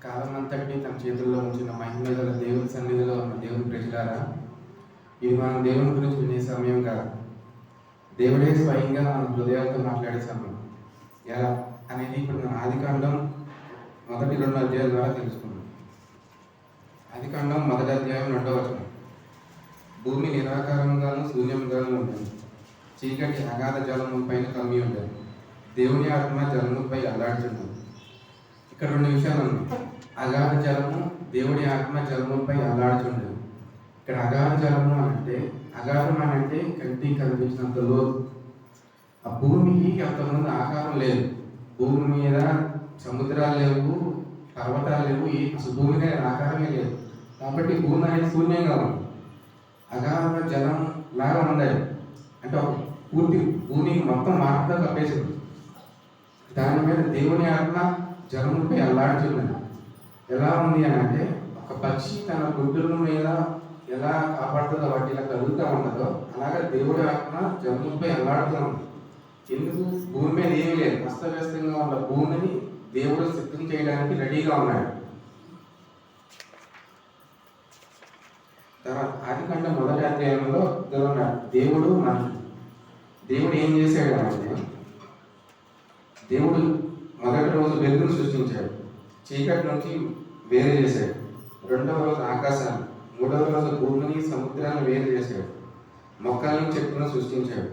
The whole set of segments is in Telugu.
కాలమంతటిని తన చేతుల్లో ఉంచిన మహిమ గల దేవుని సన్నిధిలో ఉన్న దేవుని ప్రజలారా, ఇది మనం దేవుని గురించి వినే సమయం కాదు. దేవుడే స్వయంగా మన హృదయాలతో మాట్లాడే సమయం. ఎలా అనేది ఇప్పుడు మన ఆదికాండం మొదటి 2 అధ్యాయాల ద్వారా తెలుసుకున్నాం. ఆదికాండం మొదటి అధ్యాయం 2వ వచనం. భూమి నిరాకారంగాను శూన్యంగాను ఉంటుంది. చీకటి అగాధ జలము పైన కమ్మి ఉంటుంది. దేవుని ఆత్మ జలముపై అల్లాడుతున్నది. ఇక్కడ 2 విషయాలు ఉన్నాయి. అగాధ జలము, దేవుడి ఆత్మ జలముపై అల్లాడుతుండదు. ఇక్కడ అగాధ జలము అంటే, అగాధం అంటే కంటికి కనిపించినంత లోతు. ఆ భూమికి అంతకుముందు ఆకారం లేదు. భూమి మీద సముద్రాలు లేవు, పర్వతాలు లేవు, అసలు భూమి మీద ఆకారమే లేదు. కాబట్టి భూమి అనేది శూన్యంగా ఉంది. అగాధ జలం లాగా ఉండదు. అంటే ఒక పూర్తి భూమికి మొత్తం మార్పుతో కప్పేసింది. దాని మీద దేవుని ఆత్మ జలముపై అల్లాడుతున్నది. ఎలా ఉంది అని అంటే, ఒక పక్షి తన గుడ్డుల మీద ఎలా కాపాడుతుందో వాటి ఇలా కలుగుతూ ఉంటుందో అలాగే దేవుడి ఆత్మ జలముపై అల్లాడుతూ ఉంది. ఎందుకు? భూమి మీద ఏమీ లేదు. అస్తవ్యస్తంగా ఉన్న భూమిని దేవుడు సిద్ధం చేయడానికి రెడీగా ఉన్నాడు. తర్వాత ఆదికాండం మొదటి అధ్యాయంలో ఉన్నాడు దేవుడు మనుషుడు. దేవుడు ఏం చేశాడు అంటే, దేవుడు మొదటి రోజు వెలుగును సృష్టించాడు, చీకటి నుంచి వేరు చేశాడు. 2వ రోజు ఆకాశాన్ని, 3వ రోజు భూమిని సముద్రాన్ని వేరు చేశాడు. మొక్కల్ని చెట్లను సృష్టించాడు.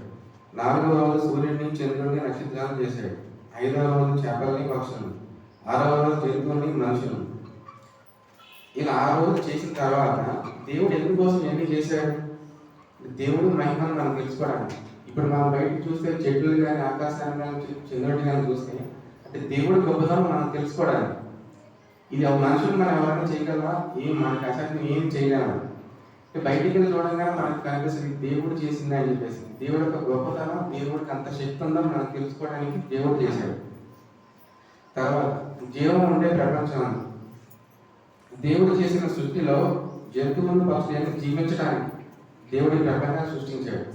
4వ రోజు సూర్యుడిని చంద్రుడిని నక్షత్రాలను చేశాడు. 5వ రోజు చేపల్ని పక్షులను, 6వ రోజు జంతువుల్ని మనుషులను. ఇలా 6 రోజులు చేసిన తర్వాత దేవుడు ఎందుకోసం ఎన్ని చేశాడు? దేవుడు మహిమను మనం తెలుసుకోవడానికి. ఇప్పుడు మనం బయటకు చూస్తే చెట్లు కానీ ఆకాశాన్ని కానీ చంద్రుడిని కానీ చూస్తే అంటే దేవుడి గొప్పతనం మనం తెలుసుకోవడానికి. ఇది మనుషులు మనం ఎవరైనా చేయగలవా? మనకి అసలు ఏం చేయలేము. బయటికి వెళ్ళి చూడంగానే మనకు కనిపిస్తుంది దేవుడు చేసింది అని చెప్పేసి. దేవుడి యొక్క గొప్పతనం, దేవుడికి అంత శక్తి ఉందో మనం తెలుసుకోవడానికి దేవుడు చేశాడు. తర్వాత జీవం ఉండే ప్రపంచం. దేవుడు చేసిన సృష్టిలో జంతువులు పక్షులను జీవించడానికి దేవుడి ప్రపంచాన్ని సృష్టించాడు.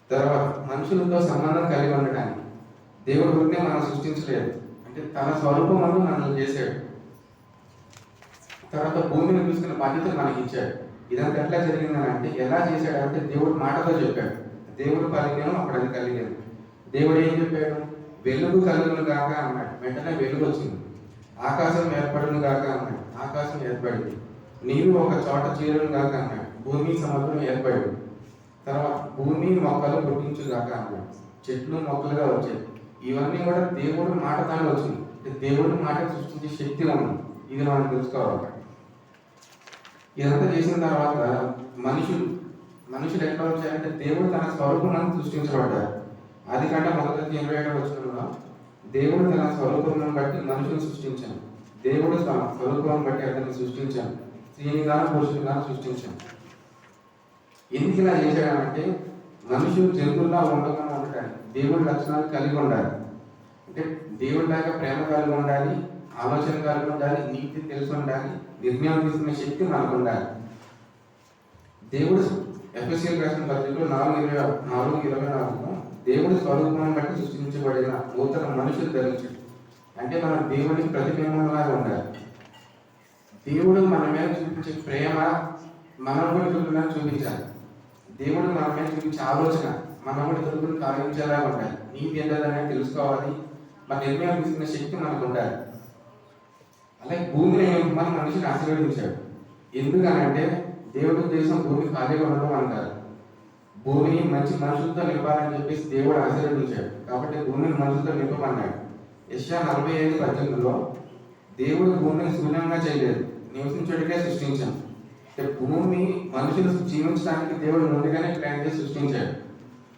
తర్వాత మనుషులతో సంబంధం కలిగి ఉండడానికి దేవుడి గురినే మనం సృష్టించలేదు. అంటే తన స్వరూపం వల్ల మనల్ని చేశాడు. తర్వాత భూమిని చూసుకున్న బాధ్యతలు మనకి ఇచ్చాడు. ఇదంతా ఎట్లా జరిగిందని అంటే, ఎలా చేశాడు అంటే దేవుడు మాటతో చెప్పాడు. దేవుడు పలికాను, అప్పుడు అది కలిగాను. దేవుడు ఏం చెప్పాడు? వెలుగు కలుగును గాక అన్నాడు. వెంటనే వెలుగు వచ్చింది. ఆకాశం ఏర్పడును గాక అన్నాడు. ఆకాశం ఏర్పడింది. నీరు ఒక చోట చేరును గాక అన్నాడు. భూమి సముద్రం ఏర్పడింది. తర్వాత భూమి మొక్కలు పుట్టించు గాక అన్నాడు. చెట్లు మొక్కలుగా వచ్చాయి. ఇవన్నీ కూడా దేవుడు మాటతోనే వచ్చింది. దేవుడి మాట సృష్టించే శక్తి ఉంది. ఇది మనం తెలుసుకోవాలి. ఇదంతా చేసిన తర్వాత మనుషులు ఎట్లా వచ్చారంటే, దేవుడు తన స్వరూపాన్ని సృష్టించబడ్డారు. ఆదికాండం మొదటి 27వ వచనంలో దేవుడు తన స్వరూపం బట్టి మనుషులు సృష్టించాను. దేవుడు తన స్వరూపం బట్టి అతన్ని సృష్టించాను. స్త్రీనిగాను పురుషునిగాను సృష్టించాను. ఎందుకు ఇలా చేశాడంటే, మనుషులు జంతువులా ఉండకుండా ఉండటానికి, దేవుడి లక్షణాలు కలిగి ఉండాలి. అంటే దేవుడి లాగా ప్రేమ కలిగి ఉండాలి, ఆలోచన కలిగి ఉండాలి, నీతి తెలిసి ఉండాలి, నిర్ణయం తీసుకునే శక్తి మనకు ఉండాలి. దేవుడు ఎఫెసీయులకు రాసిన పత్రికలో 4:24 దేవుడి స్వరూపాన్ని బట్టి సృష్టించబడిన నూతన మనుషులు ధరించాడు. అంటే మనం దేవుడికి ప్రతిబింబంలాగా ఉండాలి. దేవుడు మన మీద చూపించే ప్రేమ మనం కూడా చూపించాలి. దేవుడు మన మీద చూపించే ఆలోచన మనం కూడా తరపున కార్యించేలా ఉండాలి. నీతి ఏంటనేది తెలుసుకోవాలి. మన నిర్ణయం తీసుకునే శక్తి మనకు ఉండాలి. అలాగే భూమిని మన మనిషిని ఆశీర్వదించాడు. ఎందుకనంటే దేవుడి ఉద్దేశం భూమి ఖాళీగా ఉండడం అంటారు. భూమిని మంచి మనుషులతో నింపాలని చెప్పేసి దేవుడు ఆశీర్వదించాడు. కాబట్టి భూమిని మనుషులతో నింపమన్నాడు. యెషయా 45:18 దేవుడు భూమిని శూన్యంగా చేయలేదు, నివసించుడికే సృష్టించాడు. అంటే భూమి మనుషులు జీవించడానికి దేవుడు ముందుగానే ప్లాన్ చేసి సృష్టించాడు.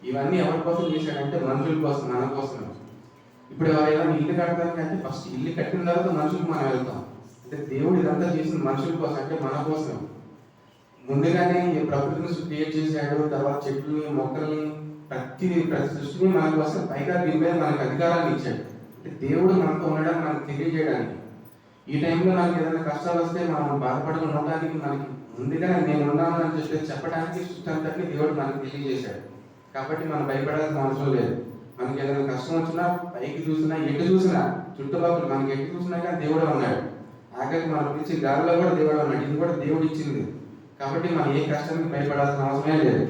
ఇవన్నీ ఎవరి కోసం చేశాడంటే మనుషుల కోసం, మన కోసం. ఇప్పుడు ఎవరైనా ఇల్లు కట్టడానికి అంటే ఫస్ట్ ఇల్లు కట్టిన తర్వాత మనుషులకు మనం వెళ్తాం. అంటే దేవుడు ఇదంతా చేసిన మనుషుల కోసం, అంటే మన కోసం. ముందుగానే ప్రకృతిని క్రియేట్ చేశాడు. తర్వాత చెట్లని, మొక్కల్ని, ప్రతి సృష్టిని మన కోసం, పైగా దీని మీద మనకు అధికారాన్ని ఇచ్చాడు. అంటే దేవుడు మనతో ఉండడానికి మనకు తెలియజేయడానికి. ఈ టైంలో మనకి ఏదైనా కష్టాలు వస్తే మనం బాధపడకుండా ఉండడానికి మనకి ముందుగానే నేను ఉన్నాను అని చెప్పేసి చెప్పడానికి సృష్టి అంతటిని దేవుడు మనకు తెలియజేశాడు. కాబట్టి మనం భయపడాల్సిన అవసరం లేదు. మనకి ఏదైనా కష్టం వచ్చినా, పైకి చూసినా, ఎటు చూసినా, చుట్టుపక్కల మనకి ఎటు చూసినా కానీ దేవుడే ఉన్నాడు. ఆఖరికి మనం పిలిచి గాలిలో కూడా దేవుడు ఉన్నాడు. ఇది కూడా దేవుడు ఇచ్చింది. కాబట్టి మనం ఏ కష్టానికి భయపడాల్సిన అవసరమే లేదు.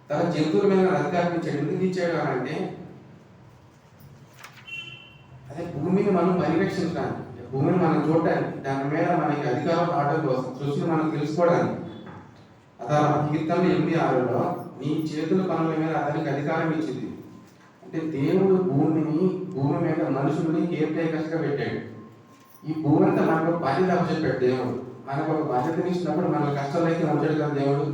తన జంతువుల మీద అధికారం ఇచ్చాడు. ఎందుకు ఇచ్చాడు అని అంటే అదే భూమిని మనం పరిరక్షించడానికి, భూమిని మనం చూడటానికి, దాని మీద మనకి అధికారం రావడం కోసం, సృష్టిని మనం తెలుసుకోవడానికి. అతను కీర్తనలు 8:6లో నీ చేతుల పనుల మీద అతనికి అధికారం ఇచ్చింది. అంటే దేవుడు భూమి మీద మనుషుల్ని కేర్ టేకర్స్గా పెట్టాడు. ఈ భూమి అంతా మనకు బాధ్యత అప్పచెప్పాడు దేవుడు. మనకు ఒక బాధ్యతని ఇచ్చినప్పుడు మన కష్టాలు అయితే ఉంచాడు కదా దేవుడు.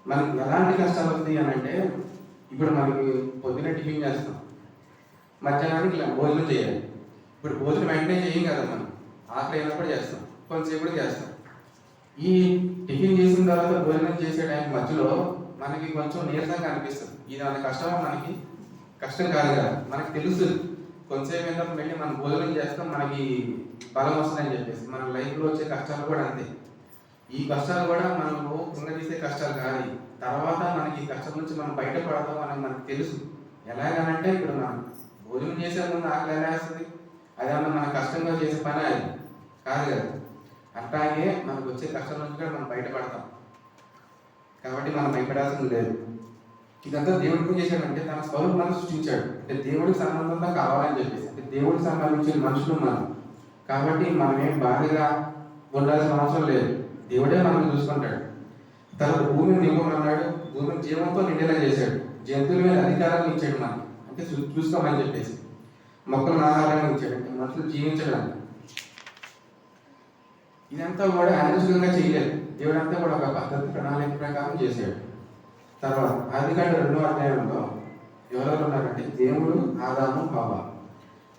మనకి ఎలాంటి కష్టాలు వస్తాయి అని అంటే, ఇప్పుడు మనకి పొద్దున టిఫిన్ చేస్తాం, మధ్యాహ్నానికి భోజనం చేయాలి. ఇప్పుడు భోజనం వెంటనే చేయం కదా, మనం ఆకలి అయినప్పుడు చేస్తాం, కొంతసేపు కూడా చేస్తాం. ఈ టిఫిన్ చేసిన తర్వాత భోజనం చేసే టైం మధ్యలో మనకి కొంచెం నీరసంగా అనిపిస్తుంది. ఇది మన కష్టమా? మనకి కష్టం కాదు కదా, మనకి తెలుస్తుంది. కొంతసేపు అయినప్పుడు వెళ్ళి మనం భోజనం చేస్తాం, మనకి బలం వస్తుందని చెప్పేసి. మన లైఫ్లో వచ్చే కష్టాలు కూడా అంతే. ఈ కష్టాలు కూడా మనము కుంగదీసే కష్టాలు కాదు. తర్వాత మనకి ఈ కష్టం నుంచి మనం బయటపడతాం అని మనకు తెలుసు. ఎలాగనంటే ఇప్పుడు మనం భోజనం చేసే ముందు ఆకలి ఎలా వేస్తుంది? అదేమన్నా మన కష్టంగా చేసే పని అది కాదు కదా. అట్లాగే మనకు వచ్చే కష్టం నుంచి కూడా మనం బయటపడతాం. కాబట్టి మనం భయపడాల్సింది లేదు. ఇదంతా దేవుడికి చేశాడంటే తన స్వరూపాన్ని సృష్టించాడు. అంటే దేవుడికి సంబంధంగా కావాలని చెప్పేసి, అంటే దేవుడికి సంబంధించిన మనుషులు మనం. కాబట్టి మనం ఏం బాధగా ఉండాల్సిన అవసరం లేదు. దేవుడే మనల్ని చూసుకుంటాడు. తర్వాత భూమిని నింపమన్నాడు, భూమిని జీవంతో నిండేలా చేశాడు. జంతువుల మీద అధికారాన్ని ఇచ్చాడు మనకి, అంటే చూసుకోమని చెప్పేసి. మొక్కలను ఆహారాన్ని ఇచ్చాడు, అంటే మనుషులు జీవించడానికి. ఇదంతా కూడా యాదృచ్ఛికంగా చేయలేదు. దేవుడు అంతా కూడా ఒక పద్ధతి ప్రణాళిక ప్రకారం చేశాడు. తర్వాత ఆదికాండ 2వ అధ్యాయంలో ఎవరెవరు ఉన్నారంటే దేవుడు, ఆదాము, హవ్వ.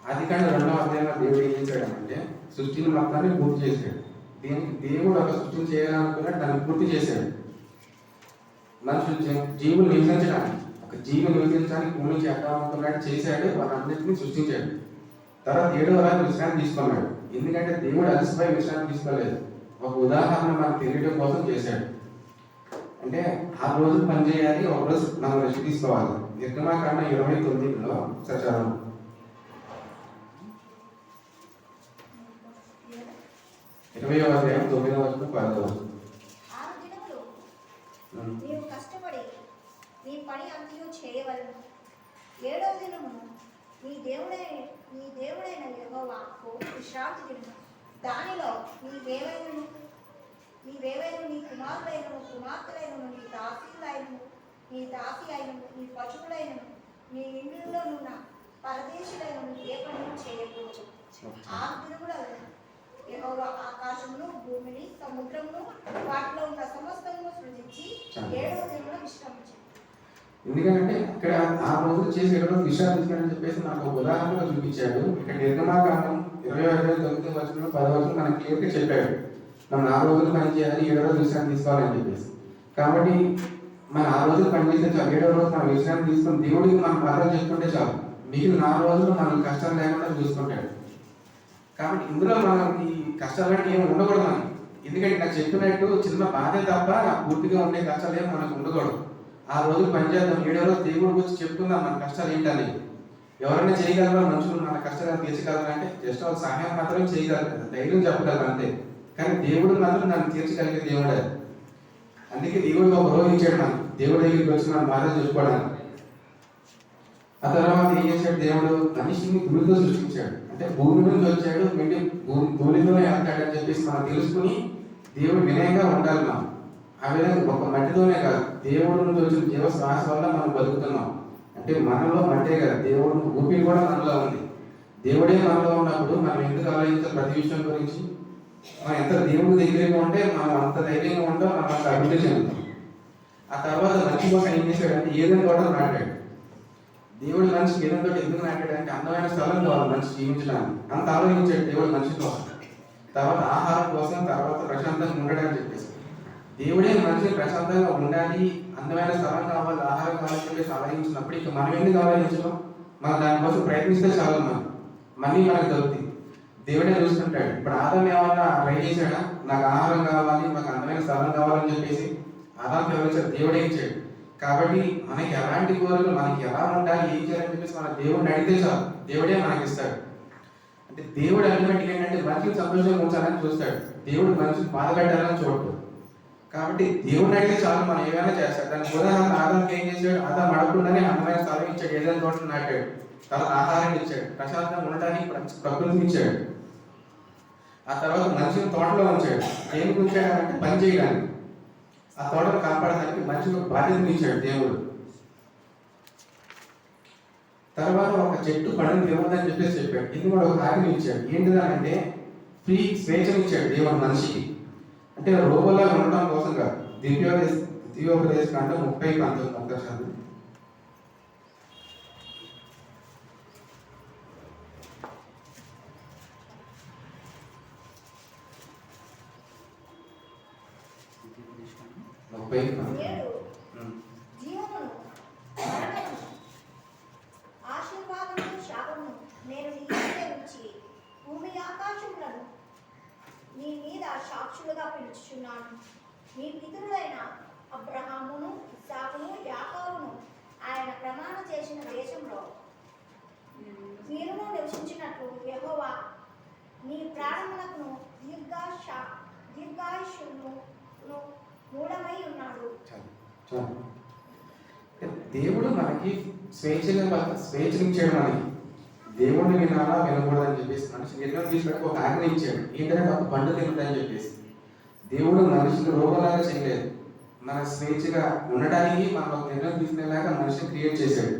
ఆదికాండ 2వ అధ్యాయంలో దేవుడు ఏం చేశాడంటే సృష్టిని మొత్తాన్ని పూర్తి చేశాడు. దీనికి దేవుడు ఒక సృష్టిని చేయాలనుకున్నాడు, దాన్ని పూర్తి చేశాడు. మనుషులు జీవులు నివసించడానికి, ఒక జీవి నివసించడానికి భూమి చేద్దామనుకున్నాడు, చేశాడు, వాళ్ళందరినీ సృష్టించాడు. తర్వాత 7వ రోజు విశ్రాంతి తీసుకున్నాడు. ఎందుకంటే దేవుడు అలసిపోయి విశ్రాంతి తీసుకోలేదు. ఒక ఉదాహరణ మనకు తెలియడం కోసం చేశాడు. అంటే 6 రోజులు పని చేయాలి, ఒక రోజు మనం రెస్ట్ తీసుకోవాలి. నిర్గమాకాండ 29లో చదవం. 20వ అధ్యాయం 9వ వచనం 10వ వచనం. 6 దినములు నీవు కష్టపడి నీ పని అంతయు చేయవలెను. 7వ దినమును నీ దేవుడైన యెహోవాకు విశ్రాంతి దినము. దానిలో నీవేవైనను నీ కుమారులైనను, కుమార్తెలైనను, నీ దాసి అయినను, నీ పశువులైనను, నీ ఇండ్లలోనున్న పరదేశులైనను ఏ పని చేయకూడదు. 6 దినములు యెహోవా ఆకాశమును, భూమిని, సముద్రమును, వాటిలో ఉన్న సమస్తమును సృజించి 7వ దినమున విశ్రమించాడు. ఎందుకంటే ఇక్కడ 6 రోజులు చేసి 7వ రోజు విశ్రాంతించాడని చెప్పేసి మనకు ఒక ఉదాహరణగా చూపించాడు. ఇక్కడ నిర్గమాకాండం 20:9 వచనంలో 10వ వచనం మనకి క్లియర్గా చెప్పాడు. మనం 6 రోజులు పని చేయాలి, 7వ రోజు విశ్రాంతి తీసుకోవాలని చెప్పేసి. కాబట్టి మనం 6 రోజులు పని చేస్తే చాలు, 7వ రోజు మనం విశ్రాంతి తీసుకుని దేవుడికి మనం బాధలు చెప్పుకుంటే చాలు. మిగిలిన 4 రోజులు మనం కష్టం లేకుండా చూసుకుంటాడు. కాబట్టి ఇందులో మనకి కష్టాలు అంటే ఏమి ఉండకూడదు మనకి. ఎందుకంటే నాకు చెప్పినట్టు చిన్న బాధే తప్ప పూర్తిగా ఉండే కష్టాలు ఏమి మనకు ఉండకూడదు. 6 రోజులు పనిచేద్దాం, 7వ రోజు దేవుడి గురించి చెప్పుకుందాం మన కష్టాలు ఏంటని. ఎవరైనా చేయగలరా మనుషులు మన కష్టాలను తీర్చగలరంటే జస్ట్ ఒక సహాయం మాత్రం చేయగలరు, ధైర్యం చెప్పగలరు అంతే. కానీ దేవుడు మాత్రం నన్ను తీర్చగలిగే దేవుడే. అందుకే దేవుడు ఒక రోజు ఇచ్చాడు మనకి, దేవుడి దగ్గరికి వచ్చి మనం బాధ చూసుకోవడానికి. ఆ తర్వాత ఏం చేశాడు దేవుడు? మనిషిని ధూళితో సృష్టించాడు. అంటే భూమి నుంచి వచ్చాడు, మళ్ళీ ధూళితోనే వెళ్తాడని చెప్పేసి మనం తెలుసుకుని దేవుడు వినయంగా ఉండాలి. మనం ఆ విధంగా ఒక మట్టితోనే కాదు, దేవుడి నుంచి వచ్చిన జీవ శ్వాస వల్ల మనం బతుకుతున్నాం. అంటే మనలో మట్టే కదా, దేవుడు ఊపిరి కూడా మనలో ఉంది. దేవుడే మనలో ఉన్నప్పుడు మనం ఎందుకు ఆలోచించాలి ప్రతి విషయం గురించి? మనం ఎంత దేవుడి దగ్గరగా ఉంటే మనం అంత ధైర్యంగా ఉంటాం, మనం అంత అభివృద్ధి చెందుతాం. ఆ తర్వాత మంచి కోసం ఏం చేశాడంటే ఏదైనా కూడా నాటాడు. దేవుడు మనిషికి ఏదంతో ఎందుకు నాటాడంటే అందమైన స్థలం కావాలి మనిషి జీవించడానికి, అంత ఆలోచించాడు దేవుడు మనిషి కోసం. తర్వాత ఆహారం కోసం, తర్వాత ప్రశాంతంగా ఉండడానికి చెప్పేసి దేవుడే మనిషిని ప్రశాంతంగా ఉండాలి, అందమైన స్థలం కావాలి, ఆహారం కావాలని చెప్పేసి ఆలోచించినప్పుడు ఇక మనం ఎందుకు ఆలోచించడం? మనం దానికోసం ప్రయత్నిస్తే చాలు, మనీ మనకు దొరుకుతుంది, దేవుడే చూసుకుంటాడు. ఇప్పుడు ఆదాం ఏమన్నా ట్రై చేశాడా? నాకు ఆహారం కావాలి, నాకు అందమైన స్థలం కావాలని చెప్పేసి ఆదాంకి ఎవరు ఇచ్చాడు? దేవుడే ఇచ్చాడు. కాబట్టి మనకి ఎలాంటి కోరికలు, మనకి ఎలా ఉండాలి, ఏం చేయాలని చెప్పేసి మన దేవుడిని అడిగితే చాలు, దేవుడే మనకి ఇస్తాడు. అంటే దేవుడు అల్టిమేట్గా ఏంటంటే మనకి మనిషిని సంతోషంగా ఉంచాలని చూస్తాడు. దేవుడు మనిషిని బాధ పెట్టాలని చూడడు. కాబట్టి దేవుడిని అడిగితే చాలు మనం ఏమైనా చేస్తాడు. దానికి ఉదాహరణ ఆదాంకి ఏం చేశాడు? ఆదాం అడగకుండానే అందమైన స్థలం ఇచ్చాడు, ఏదైనా తోటలు నాటాడు, తర్వాత ఆహారాన్ని ఇచ్చాడు, ప్రశాంతంగా ఉండటానికి ప్రకృతిని ఇచ్చాడు. ఆ తర్వాత మనిషిని తోటలో ఉంచాడు. దేనికి ఉంచాడు అంటే పని చేయడానికి, ఆ తోటను కాపాడడానికి మనిషికి బాధ్యతను ఇచ్చాడు దేవుడు. తర్వాత ఒక చెట్టు పండుగ ఇవ్వద్దని చెప్పేసి చెప్పాడు. ఇది కూడా ఒక ఆజ్ఞ ఇచ్చాడు. ఏంటిదానంటే ఫ్రీ స్వేచ్ఛను ఇచ్చాడు దేవుడు మనిషికి. అంటే రోబోలా ఉండడం కోసం కాదు. ద్వితీయోపదేశ కాండం 30:19. జీవమును మరణమును ఆశీర్వాదమును శాపమును నేను నీ మీద ఉంచి భూమి ఆకాశములను నీ మీద సాక్షులుగా పిలుచుచున్నాను. నీ పితరులైన అబ్రహామును, ఇస్సాకును, యాకోబును ఆయన ప్రమాణ చేసిన దేశంలో మీరును నివసించినట్లు యెహోవా నీ ప్రాణములకు దీర్ఘాయుష్యును మూలమై ఉన్నాడు. దేవుడు మనకి స్వేచ్ఛనిచ్చాడు. మనకి దేవుడిని వినాలా వినకూడదని చెప్పేసి మనిషి నిర్ణయం తీసుకుని ఒక ఆజ్ఞ ఇచ్చాడు. ఏంటంటే ఒక పండు తింటుందని చెప్పేసి. దేవుడు మనిషిని రోగలాగా చేయలేదు. మన స్వేచ్ఛగా ఉండడానికి మనం ఒక నిర్ణయం తీసుకునేలాగా మనిషిని క్రియేట్ చేశాడు.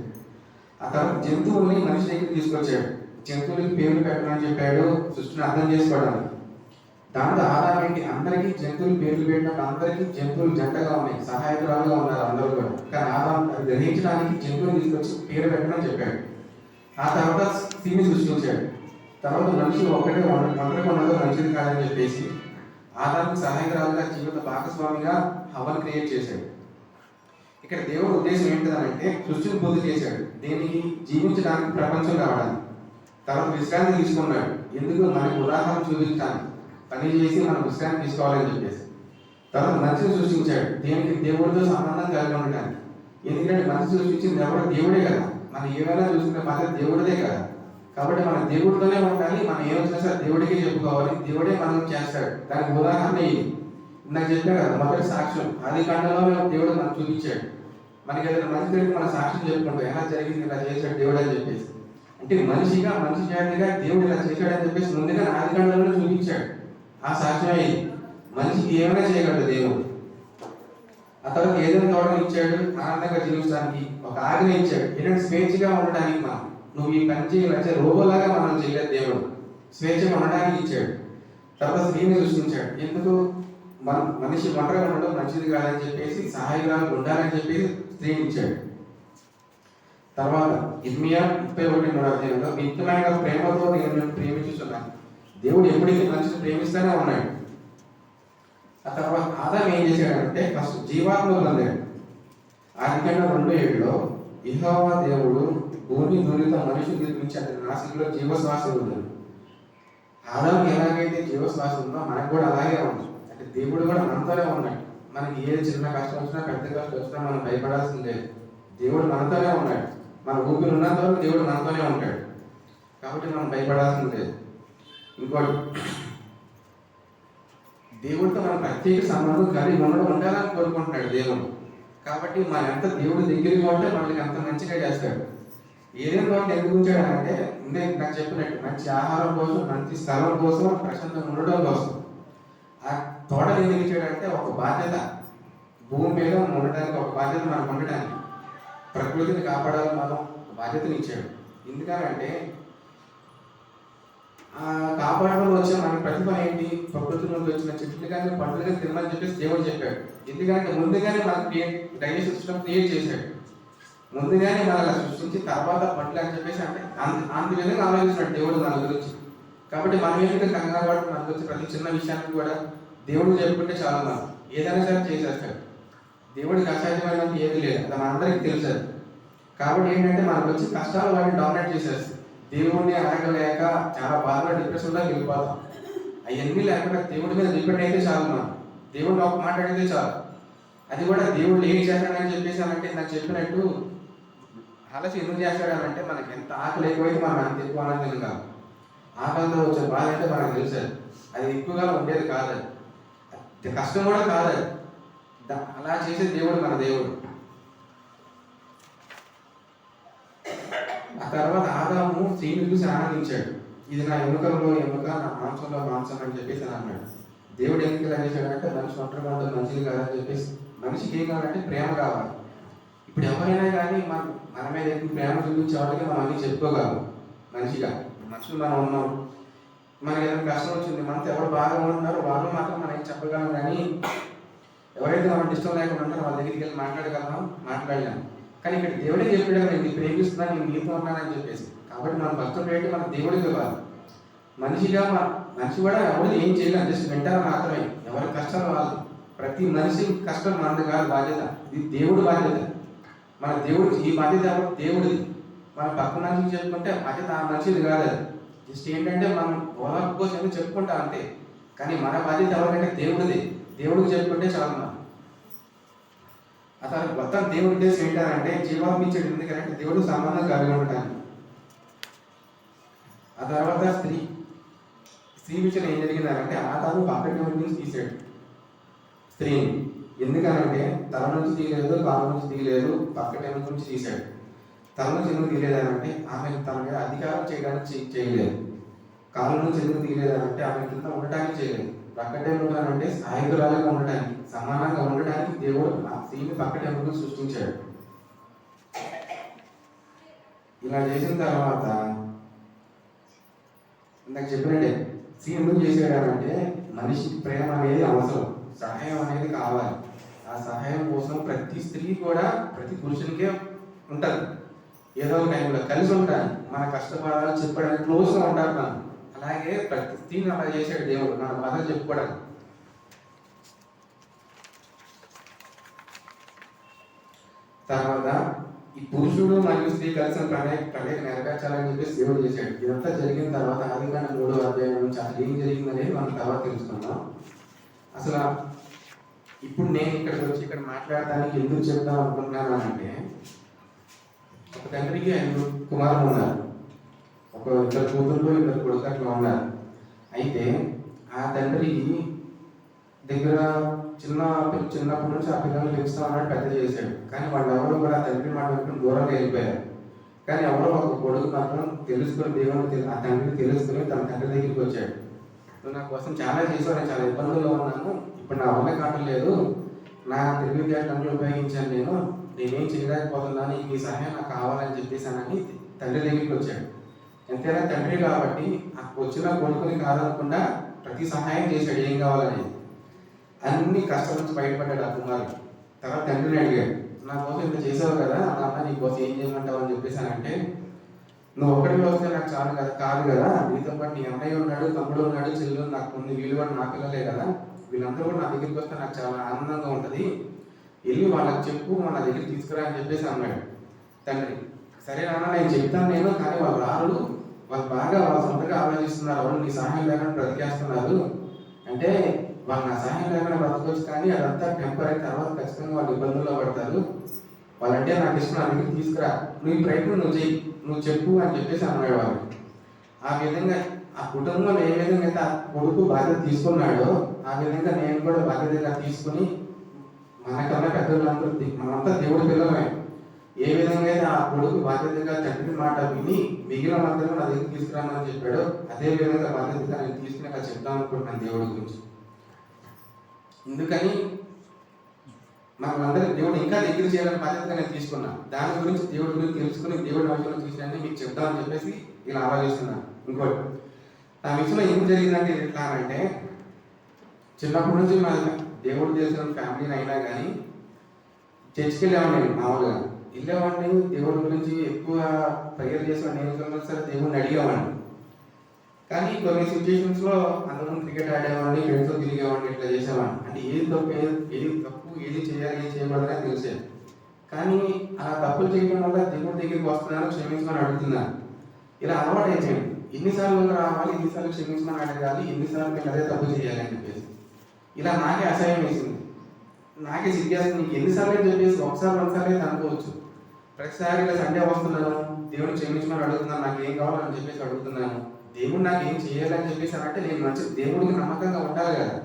ఆ తర్వాత జంతువుల్ని మనిషి దగ్గర తీసుకొచ్చాడు. జంతువులకి పేర్లు పెట్టమని చెప్పాడు, సృష్టిని అర్థం చేసుకోవడానికి. దాంతో ఆధారానికి అందరికీ జంతువులు పేర్లు పెట్టినప్పుడు అందరికీ జంతువులు జంటగా ఉన్నాయి, సహాయకురాలుగా ఉన్నారు అందరూ కూడా. కానీ ఆధారం అది గ్రహించడానికి జంతువులు తీసుకొచ్చి పేరు పెట్టమని చెప్పాడు. ఆ తర్వాత స్త్రీని సృష్టించాడు. తర్వాత మనిషి ఒంటరిగా ఉండదు, మంచిది కాదని చెప్పేసి ఆదాముకు సహాయకురాలుగా జీవిత భాగస్వామిగా హవ్వను క్రియేట్ చేశాడు. ఇక్కడ దేవుడు ఉద్దేశం ఏంటిదనంటే సృష్టిని పూర్తి చేశాడు. దీనికి జీవించడానికి ప్రపంచం కావడానికి. తర్వాత విశ్రాంతి తీసుకున్నాడు. ఎందుకు? మనకి ఉదాహరణ చూపించడానికి, పని చేసి మనం విశ్రాంతి తీసుకోవాలని చెప్పేసి. తర్వాత మనిషిని సృష్టించాడు. దీనికి దేవుడితో సంబంధం కలిగి ఉండడానికి. ఎందుకంటే మనిషి సృష్టించింది ఎవరు? దేవుడే కదా. మనం ఏమైనా చూసుకునే మాత్రం దేవుడిదే కదా. కాబట్టి మన దేవుడితోనే ఉండాలి. మనం ఏమొచ్చినా సరే దేవుడికే చెప్పుకోవాలి. దేవుడే మనం చేస్తాడు. దానికి ఉదాహరణ ఇది నాకు చెప్పాను కదా, మొదటి సాక్ష్యం ఆదికాండంలో దేవుడు మనకు చూపించాడు. మనకి ఏదైనా మంచి జరిగితే మన సాక్ష్యం చెప్పుకుంటాం, ఎలా జరిగింది, ఇలా చేశాడు దేవుడు అని చెప్పేసి. అంటే మనిషిగా మనిషి జాతిగా దేవుడు ఇలా చేశాడని చెప్పేసి ముందుగా ఆదికాండంలో చూపించాడు. ఆ సాక్ష్యమే ఇది. మనిషికి ఏమైనా చేయగలడు దేవుడు. ఆ తర్వాత ఏదైనా తోటను ఇచ్చాడు, ఆనందంగా జీవించడానికి ఒక ఆజ్ఞ ఇచ్చాడు. ఏంటంటే స్వేచ్ఛగా ఉండడానికి. మనం నువ్వు ఈ పని చేయాలంటే రోబోలాగా మనం చేయలేదు. దేవుడు స్వేచ్ఛగా ఉండడానికి ఇచ్చాడు. తర్వాత స్త్రీని సృష్టించాడు. ఎందుకు? మనిషి ఒంటరిగా ఉండడం మంచిది కాదని చెప్పేసి సహాయకురాలు ఉండాలని చెప్పేసి స్త్రీని ఇచ్చాడు. తర్వాత ఇర్మియా 31:3 మిత్రమైన ప్రేమతో నేను ప్రేమించుతున్నాను. దేవుడు ఎప్పటికీ మనిషిని ప్రేమిస్తూనే ఉన్నాడు. ఆ తర్వాత ఆదాం ఏం చేశాడంటే ఫస్ట్ జీవాత్మలు పొందాడు. ఆదికాండం 2:7 యెహోవా దేవుడు భూమి ధూళితో మనిషిని నిర్మించి అతని నాసికలో జీవశ్వాసం ఉంది. ఆదాంకి ఎలాగైతే జీవశ్వాసం ఉందో మనకు కూడా అలాగే ఉంది. అంటే దేవుడు కూడా మనతోనే ఉన్నాడు. మనకి ఏ చిన్న కష్టం వచ్చినా పెద్ద కష్టం వచ్చినా మనం భయపడాల్సింది లేదు. దేవుడు మనతోనే ఉన్నాడు. మన ఊపిరి ఉన్నంత వరకు దేవుడు మనతోనే ఉంటాడు. కాబట్టి మనం భయపడాల్సింది లేదు. ఇంకోటి, దేవుడితో మన ప్రత్యేక సంబంధం కలిగి ఉండాలని కోరుకుంటున్నాడు దేవుడు. కాబట్టి మన ఎంత దేవుడు దగ్గరికి ఉంటే మనకి అంత మంచిగా చేస్తాడు. ఏదైనా తోట ఎందుకు ఉంచాడంటే నాకు చెప్పినట్టు మంచి ఆహారం కోసం, మంచి స్థలం కోసం, ప్రశాంతంగా ఉండడం కోసం. ఆ తోటలు ఎందుకు ఇచ్చాడంటే ఒక బాధ్యత, భూమి మీద ఉండడానికి ఒక బాధ్యత మనకు ఉండడానికి, ప్రకృతిని కాపాడాలి మనం బాధ్యతని ఇచ్చాడు. ఎందుకనంటే ఆ కాపాడడంలో వచ్చే మనకి ప్రతిభ ఏంటి? ప్రకృతి నుండి వచ్చిన చెట్లు కానీ పండ్లు కానీ తినమని చెప్పేసి దేవుడు చెప్పాడు. ఎందుకంటే ముందుగానే మనకి డైజెషన్ సిస్టమ్ క్రియేట్ చేశాడు. ముందుగానే మనల్ని సృష్టించి తర్వాత పండ్లు అని చెప్పేసి అంటే అంత విధంగా ఆలోచించాడు దేవుడు మన గురించి. కాబట్టి మనం ఏంటంటే కంగారు పడి మన గురించి ప్రతి చిన్న విషయానికి కూడా దేవుడు చెప్పుకుంటే చాలా మనం ఏదైనా సరే చేసేస్తాడు. దేవుడికి అసాధ్యమైనంత ఏది లేదు, అది మనందరికీ తెలుసు. కాబట్టి ఏంటంటే మనకు వచ్చి కష్టాలు వాటిని డామినేట్ చేసేస్తాయి. దేవుడిని అడగలేక చాలా బాధగా డిప్రెషన్లో వెళ్ళిపోతాం. అవన్నీ లేకుండా దేవుడి మీద డిపెండ్ అయితే చాలు. మనం దేవుడిని ఒక మాట అడిగితే చాలు. అది కూడా దేవుడు ఏం చేస్తాడని చెప్పేసి అంటే నాకు చెప్పినట్టు ఆలస్యం ఎందుకు చేస్తాడనంటే మనకి ఎంత ఆకలి ఎక్కువైతే మనం అంత ఎక్కువ ఆనందం కాదు. ఆకలితో వచ్చే బాధ అంటే మనకు తెలుసు అది ఎక్కువగా ఉండేది కాదు, అది కష్టం కూడా కాదు. అలా చేసే దేవుడు మన దేవుడు. ఆ తర్వాత ఆదాము స్త్రీని చూసి ఆనందించాడు. ఇది నా ఎముకల్లో ఎముక, నా మాంసంలో మాంసం అని చెప్పేసి అని అన్నాడు. దేవుడు ఎందుకు ఇలా చేశాడంటే మనిషి ఒంటరిగా ఉంటుంది మంచిది కాదని చెప్పేసి. మనిషికి ఏం కావాలంటే ప్రేమ కావాలి. ఇప్పుడు ఎవరైనా కానీ మన మీద ఎక్కువ ప్రేమ చూపించే వాళ్ళకి మనం అన్నీ చెప్పుకోగలం. మనిషిగా మనుషులు మనం ఉన్నాం, మనకి ఏదైనా కష్టం వచ్చింది, మనతో ఎవరు బాగా ఉంటున్నారో వాళ్ళు మాత్రం మనం చెప్పగలం. కానీ ఎవరైతే మనకి ఇష్టం లేకుండా ఉంటారో వాళ్ళ దగ్గరికి వెళ్ళి మాట్లాడలేము. కానీ ఇక్కడ దేవుడే చెప్పాడు, నేను ప్రేమిస్తున్నాను, నేను నీతో ఉన్నానని చెప్పేసి. కాబట్టి మనం ఫస్ట్ ప్రేట్ మన దేవుడికి ఇవ్వాలి. మనిషిగా మనిషి కూడా ఎవరు ఏం చేయలేము, జస్ట్ వింటారు మాత్రమే. ఎవరి కష్టాలు వాళ్ళు. ప్రతి మనిషి కష్టం మనది కాదు, బాధ్యత. ఇది దేవుడు బాధ్యత. మన దేవుడు ఈ బాధ్యత దేవుడిది. మన పక్క మనిషికి చెప్పుకుంటే బాధ్యత ఆ మనిషిది కాదు. అది జస్ట్ ఏంటంటే మనం ఓనర్ కోసం చెప్పుకుంటాం అంతే. కానీ మన బాధ్యత ఎవరికంటే దేవుడిది. దేవుడికి చెప్పుకుంటే చాలా మనం. అతను మొత్తం దేవుడి ఉద్దేశం ఏంటంటే జీవాత్మ ఇచ్చాడు. ఎందుకంటే దేవుడు సంబంధం కలిగి ఉండటానికి. ఆ తర్వాత స్త్రీ విషయం ఏం జరిగిందంటే ఆదాము పక్కటి నుంచి తీసాడు స్త్రీని. ఎందుకనంటే తల నుంచి తీయలేదు, కాళ్ళ నుంచి తీయలేదు, పక్కటి నుంచి తీశాడు. తల నుంచి ఎందుకు తీయలేదనంటే ఆమె తన మీద అధికారం చేయడానికి చేయలేదు. కాళ్ళ నుంచి ఎందుకు తీయలేదనంటే ఆమె కింద ఉండటానికి చేయలేదు. పక్కటే ఉండటానంటే సాయుధురాలుగా ఉండటానికి, సమానంగా ఉండడానికి దేవుడు ఆ స్త్రీని పక్కటి ఎందుకు సృష్టించాడు. ఇలా చేసిన తర్వాత ఇందాక చెప్పినట్టే స్త్రీ ఎందుకు చేశాడంటే మనిషికి ప్రేమ అనేది అవసరం, సహాయం అనేది కావాలి. ఆ సహాయం కోసం ప్రతి స్త్రీ కూడా ప్రతి పురుషునికే ఉంటుంది. ఏదో ఒక టైంలో కలిసి ఉంటాను, మన కష్టపడాలి చెప్పడానికి క్లోజ్గా ఉంటారు మనం. అలాగే ప్రతి స్త్రీని అలా చేశాడు దేవుడు, మన బాధలు చెప్పుకోవడానికి. తర్వాత ఈ పురుషుడు మరియు స్త్రీ కలిసిన ప్రణయ నెరవేర్చాలని చెప్పేసి దేవుడు చేశాడు. ఇదంతా జరిగిన తర్వాత ఆదికాండం 3వ అధ్యాయం నుంచి అసలు ఏం జరిగిందనేది మనం తర్వాత తెలుసుకుందాం. అసలు ఇప్పుడు నేను ఇక్కడికి వచ్చి ఇక్కడ మాట్లాడటానికి ఎందుకు చెప్దాం అనుకుంటున్నాను అంటే, ఒక తండ్రికి 5 కుమారులు ఉన్నారు, ఒక 2 కూతుళ్ళు 2 కొడుకు అట్లా ఉన్నారు. అయితే ఆ తండ్రికి దగ్గర చిన్నప్పటి నుంచి ఆ పిల్లల్ని పెంచుతా ఉన్నాడు, పెద్ద చేశాడు. కానీ వాళ్ళు ఎవరు కూడా ఆ తండ్రి మాట వింటూ దూరంగా వెళ్ళిపోయారు. కానీ ఎవరో ఒక కొడుకు మాత్రం తెలుసుకుని దేవుని ఆ తండ్రిని తెలుసుకుని తన తండ్రి దగ్గరికి వచ్చాడు. నువ్వు నా కోసం చాలా చేసావు, నేను చాలా ఇబ్బందుల్లో ఉన్నాను, ఇప్పుడు నా వల్ల కావట్లేదు, నా తెలివితేటలను ఉపయోగించాను, నేనేం చేయలేకపోతున్నాను, ఈ సహాయం నాకు కావాలని చెప్పేసానని తండ్రి దగ్గరికి వచ్చాడు. ఎంతైనా తండ్రి కాబట్టి ఆ వచ్చిన కొడుకుని కాదనకుండా ప్రతి సహాయం చేశాడు, ఏం కావాలని. అన్ని కష్టాల నుంచి బయటపడ్డాడు ఆ కుమారుడు. తర్వాత తండ్రిని అడిగాడు, నా కోసం ఇంత చేసావు కదా, నాన్న నీ కోసం ఏం చేయమంటావు అని చెప్పేసానంటే, నువ్వు ఒక్కడికి వస్తే నాకు చాలు కదా, కాదు కదా, నీతో పాటు నీ అన్నయ్య ఉన్నాడు, తమ్ముడు ఉన్నాడు, చెల్లెలు నాకు ఉంది, వీళ్ళు కూడా నా పిల్లలే కదా, వీళ్ళందరూ కూడా నా దగ్గరికి వస్తే నాకు చాలా ఆనందంగా ఉంటుంది, వెళ్ళి వాళ్ళకి చెప్పు మన దగ్గరికి తీసుకురా అని చెప్పేసి అన్నాడు తండ్రి. సరే నాన్న నేను చెప్తాను కానీ వాళ్ళు రారు, వాళ్ళు బాగా వాళ్ళ సొంతగా ఆలోచిస్తున్నారు, వాళ్ళు నీ సహాయం లేకుండా బ్రతికేస్తున్నారు అంటే వాళ్ళు నా సహాయం లేకుండా బ్రతకొచ్చు, కానీ అదంతా టెంపరీ, తర్వాత ఖచ్చితంగా వాళ్ళు ఇబ్బందుల్లో పడతారు, వాళ్ళంటే నాకు ఇష్టం, నా దగ్గరికి తీసుకురా, నువ్వు ఈ ప్రయత్నం నువ్వు చెయ్యి, నువ్వు చెప్పు అని చెప్పేసి అన్నాడు వాళ్ళు. ఆ విధంగా ఆ కుటుంబంలో ఏ విధంగా అయితే ఆ కొడుకు బాధ్యత తీసుకున్నాడో ఆ విధంగా నేను కూడా బాధ్యతగా తీసుకుని మనకన్నా పెద్దలందరూ మనంతా దేవుడి పిల్లలమే. ఏ విధంగా అయితే ఆ కొడుకు బాధ్యతగా తండ్రి మాట విని మిగిలిన మాత్రమే నా దగ్గర తీసుకురామని చెప్పాడో అదే విధంగా బాధ్యతగా నేను తీసుకుని అలా చెప్తాం అనుకుంటున్నాను దేవుడి గురించి. ఎందుకని మనమందరం దేవుడు ఇంకా దగ్గర చేయాలని బాధ్యతగా నేను తీసుకున్నాను. దాని గురించి దేవుడి గురించి తెలుసుకుని దేవుడి విషయంలో చూసినట్టు మీకు చెప్దామని చెప్పేసి ఇలా ఆలోచిస్తున్నాను. ఇంకోటి నా విషయంలో ఏం జరిగిందంటే ఎట్లా అంటే, చిన్నప్పటి నుంచి మా దేవుడు తెలిసిన ఫ్యామిలీని అయినా కానీ చర్చికి వెళ్ళేవాడిని, మామూలుగా వెళ్ళేవాడిని, దేవుడి గురించి ఎక్కువ ప్రేయర్ చేసేవాడిని, నేను సరే దేవుడిని అడిగేవాడిని. కానీ కొన్ని సిచ్యువేషన్స్లో అందరం క్రికెట్ ఆడేవాడిని, ఫ్రెండ్స్తో తిరిగేవాడిని, ఇట్లా చేసేవాడిని. అంటే ఏది తప్పు ఏది చేయాలి ఏది చేయకూడదని తెలిసేది. కానీ ఆ తప్పులు చేయడం వల్ల దేవుడి దగ్గరికి వస్తున్నాను, క్షమించమని అడుగుతున్నాను. ఇలా అలవాటు అయిపోయింది. ఎన్నిసార్లు రావాలి, ఎన్నిసార్లు క్షమించమని అడగాలి, ఎన్నిసార్లు నేను అదే తప్పు చేయాలి అని చెప్పేసి ఇలా నాకే అసహ్యం వేసింది, నాకే సిగ్గేస్తుంది. నీకు ఎన్నిసార్లు అని చెప్పేసి ఒకసారి 2 సార్లు అయితే అనుకోవచ్చు. ప్రతిసారి ఇలా సండే వస్తున్నాను, దేవుడు క్షమించమని అడుగుతున్నాను, నాకు ఏం కావాలని చెప్పేసి అడుగుతున్నాను, దేవుడు నాకు ఏం చేయాలని చెప్పేసి అంటే నేను మంచి దేవుడికి నమ్మకంగా ఉండాలి కదా.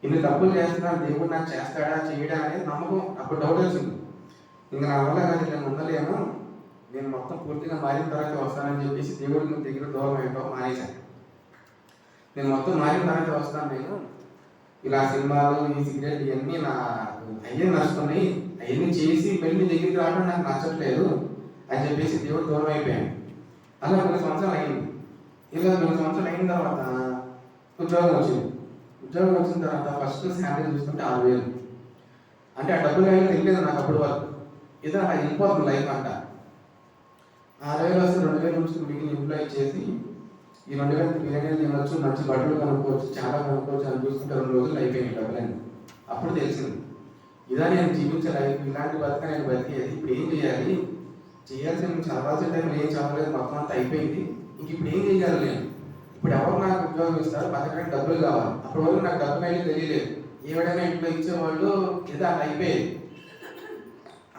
ఇన్ని తప్పులు చేస్తున్నాను, దేవుడు నాకు చేస్తాడా చేయడా అనేది నమ్మకం. అప్పుడు డౌట్ వచ్చింది, ఇంకా నా వల్ల కానీ నేను ఉండలేను, నేను మొత్తం పూర్తిగా మారిన తర్వాత వస్తానని చెప్పేసి దేవుడికి దగ్గర దూరం అయిపోయి మానేశాను. నేను మొత్తం మారిన తర్వాత వస్తాను, నేను ఇలా సినిమాలు ఈ సిగరెట్ ఇవన్నీ నా అయ్యే నచ్చుతున్నాయి, అవన్నీ చేసి వెళ్ళి దగ్గరికి రావడం నాకు నచ్చట్లేదు అని చెప్పేసి దేవుడు దూరం అయిపోయాను. అలా కొన్ని సంవత్సరాలు అయింది. ఇలా 2 సంవత్సరాలు అయిన తర్వాత ఉద్యోగం వచ్చింది. ఉద్యోగం వచ్చిన తర్వాత ఫస్ట్ శాలరీ చూసుకుంటే 6,000. అంటే ఆ డబ్బులు అయినా తెలియదు నాకు అప్పుడు వరకు, ఏదో అలా వెళ్ళిపోతుంది లైఫ్ అంట. 6,000 వస్తే 2,000 నుంచి మిగిలిన ఇంట్లో ఇచ్చేసి ఈ 2,000 బిర్యానీ తినవచ్చు, మంచి బట్టలు కొనుక్కోవచ్చు, చాలా కొనుక్కోవచ్చు అని చూసుకుంటే 2 రోజులు అయిపోయినాయి డబ్బులని. అప్పుడు తెలిసింది ఇదా నేను జీవించే లైఫ్, ఇలాంటి బతుక నేను బతికేది. ఇప్పుడు ఏం చేయాలి, చేయాల్సిన చదవాల్సిన టైంలో ఏం చదవలేదు, మొత్తం అంతా అయిపోయింది. ఇంక ఇప్పుడు ఏం చేయాలి నేను, ఇప్పుడు ఎవరు నాకు ఉద్యోగం ఇస్తారు, బతకడానికి డబ్బులు కావాలి. అప్పటి వరకు నాకు డబ్బులు అయితే తెలియలేదు, ఏవైనా ఇంట్లో ఇచ్చేవాళ్ళు ఏదో అలా అయిపోయేది.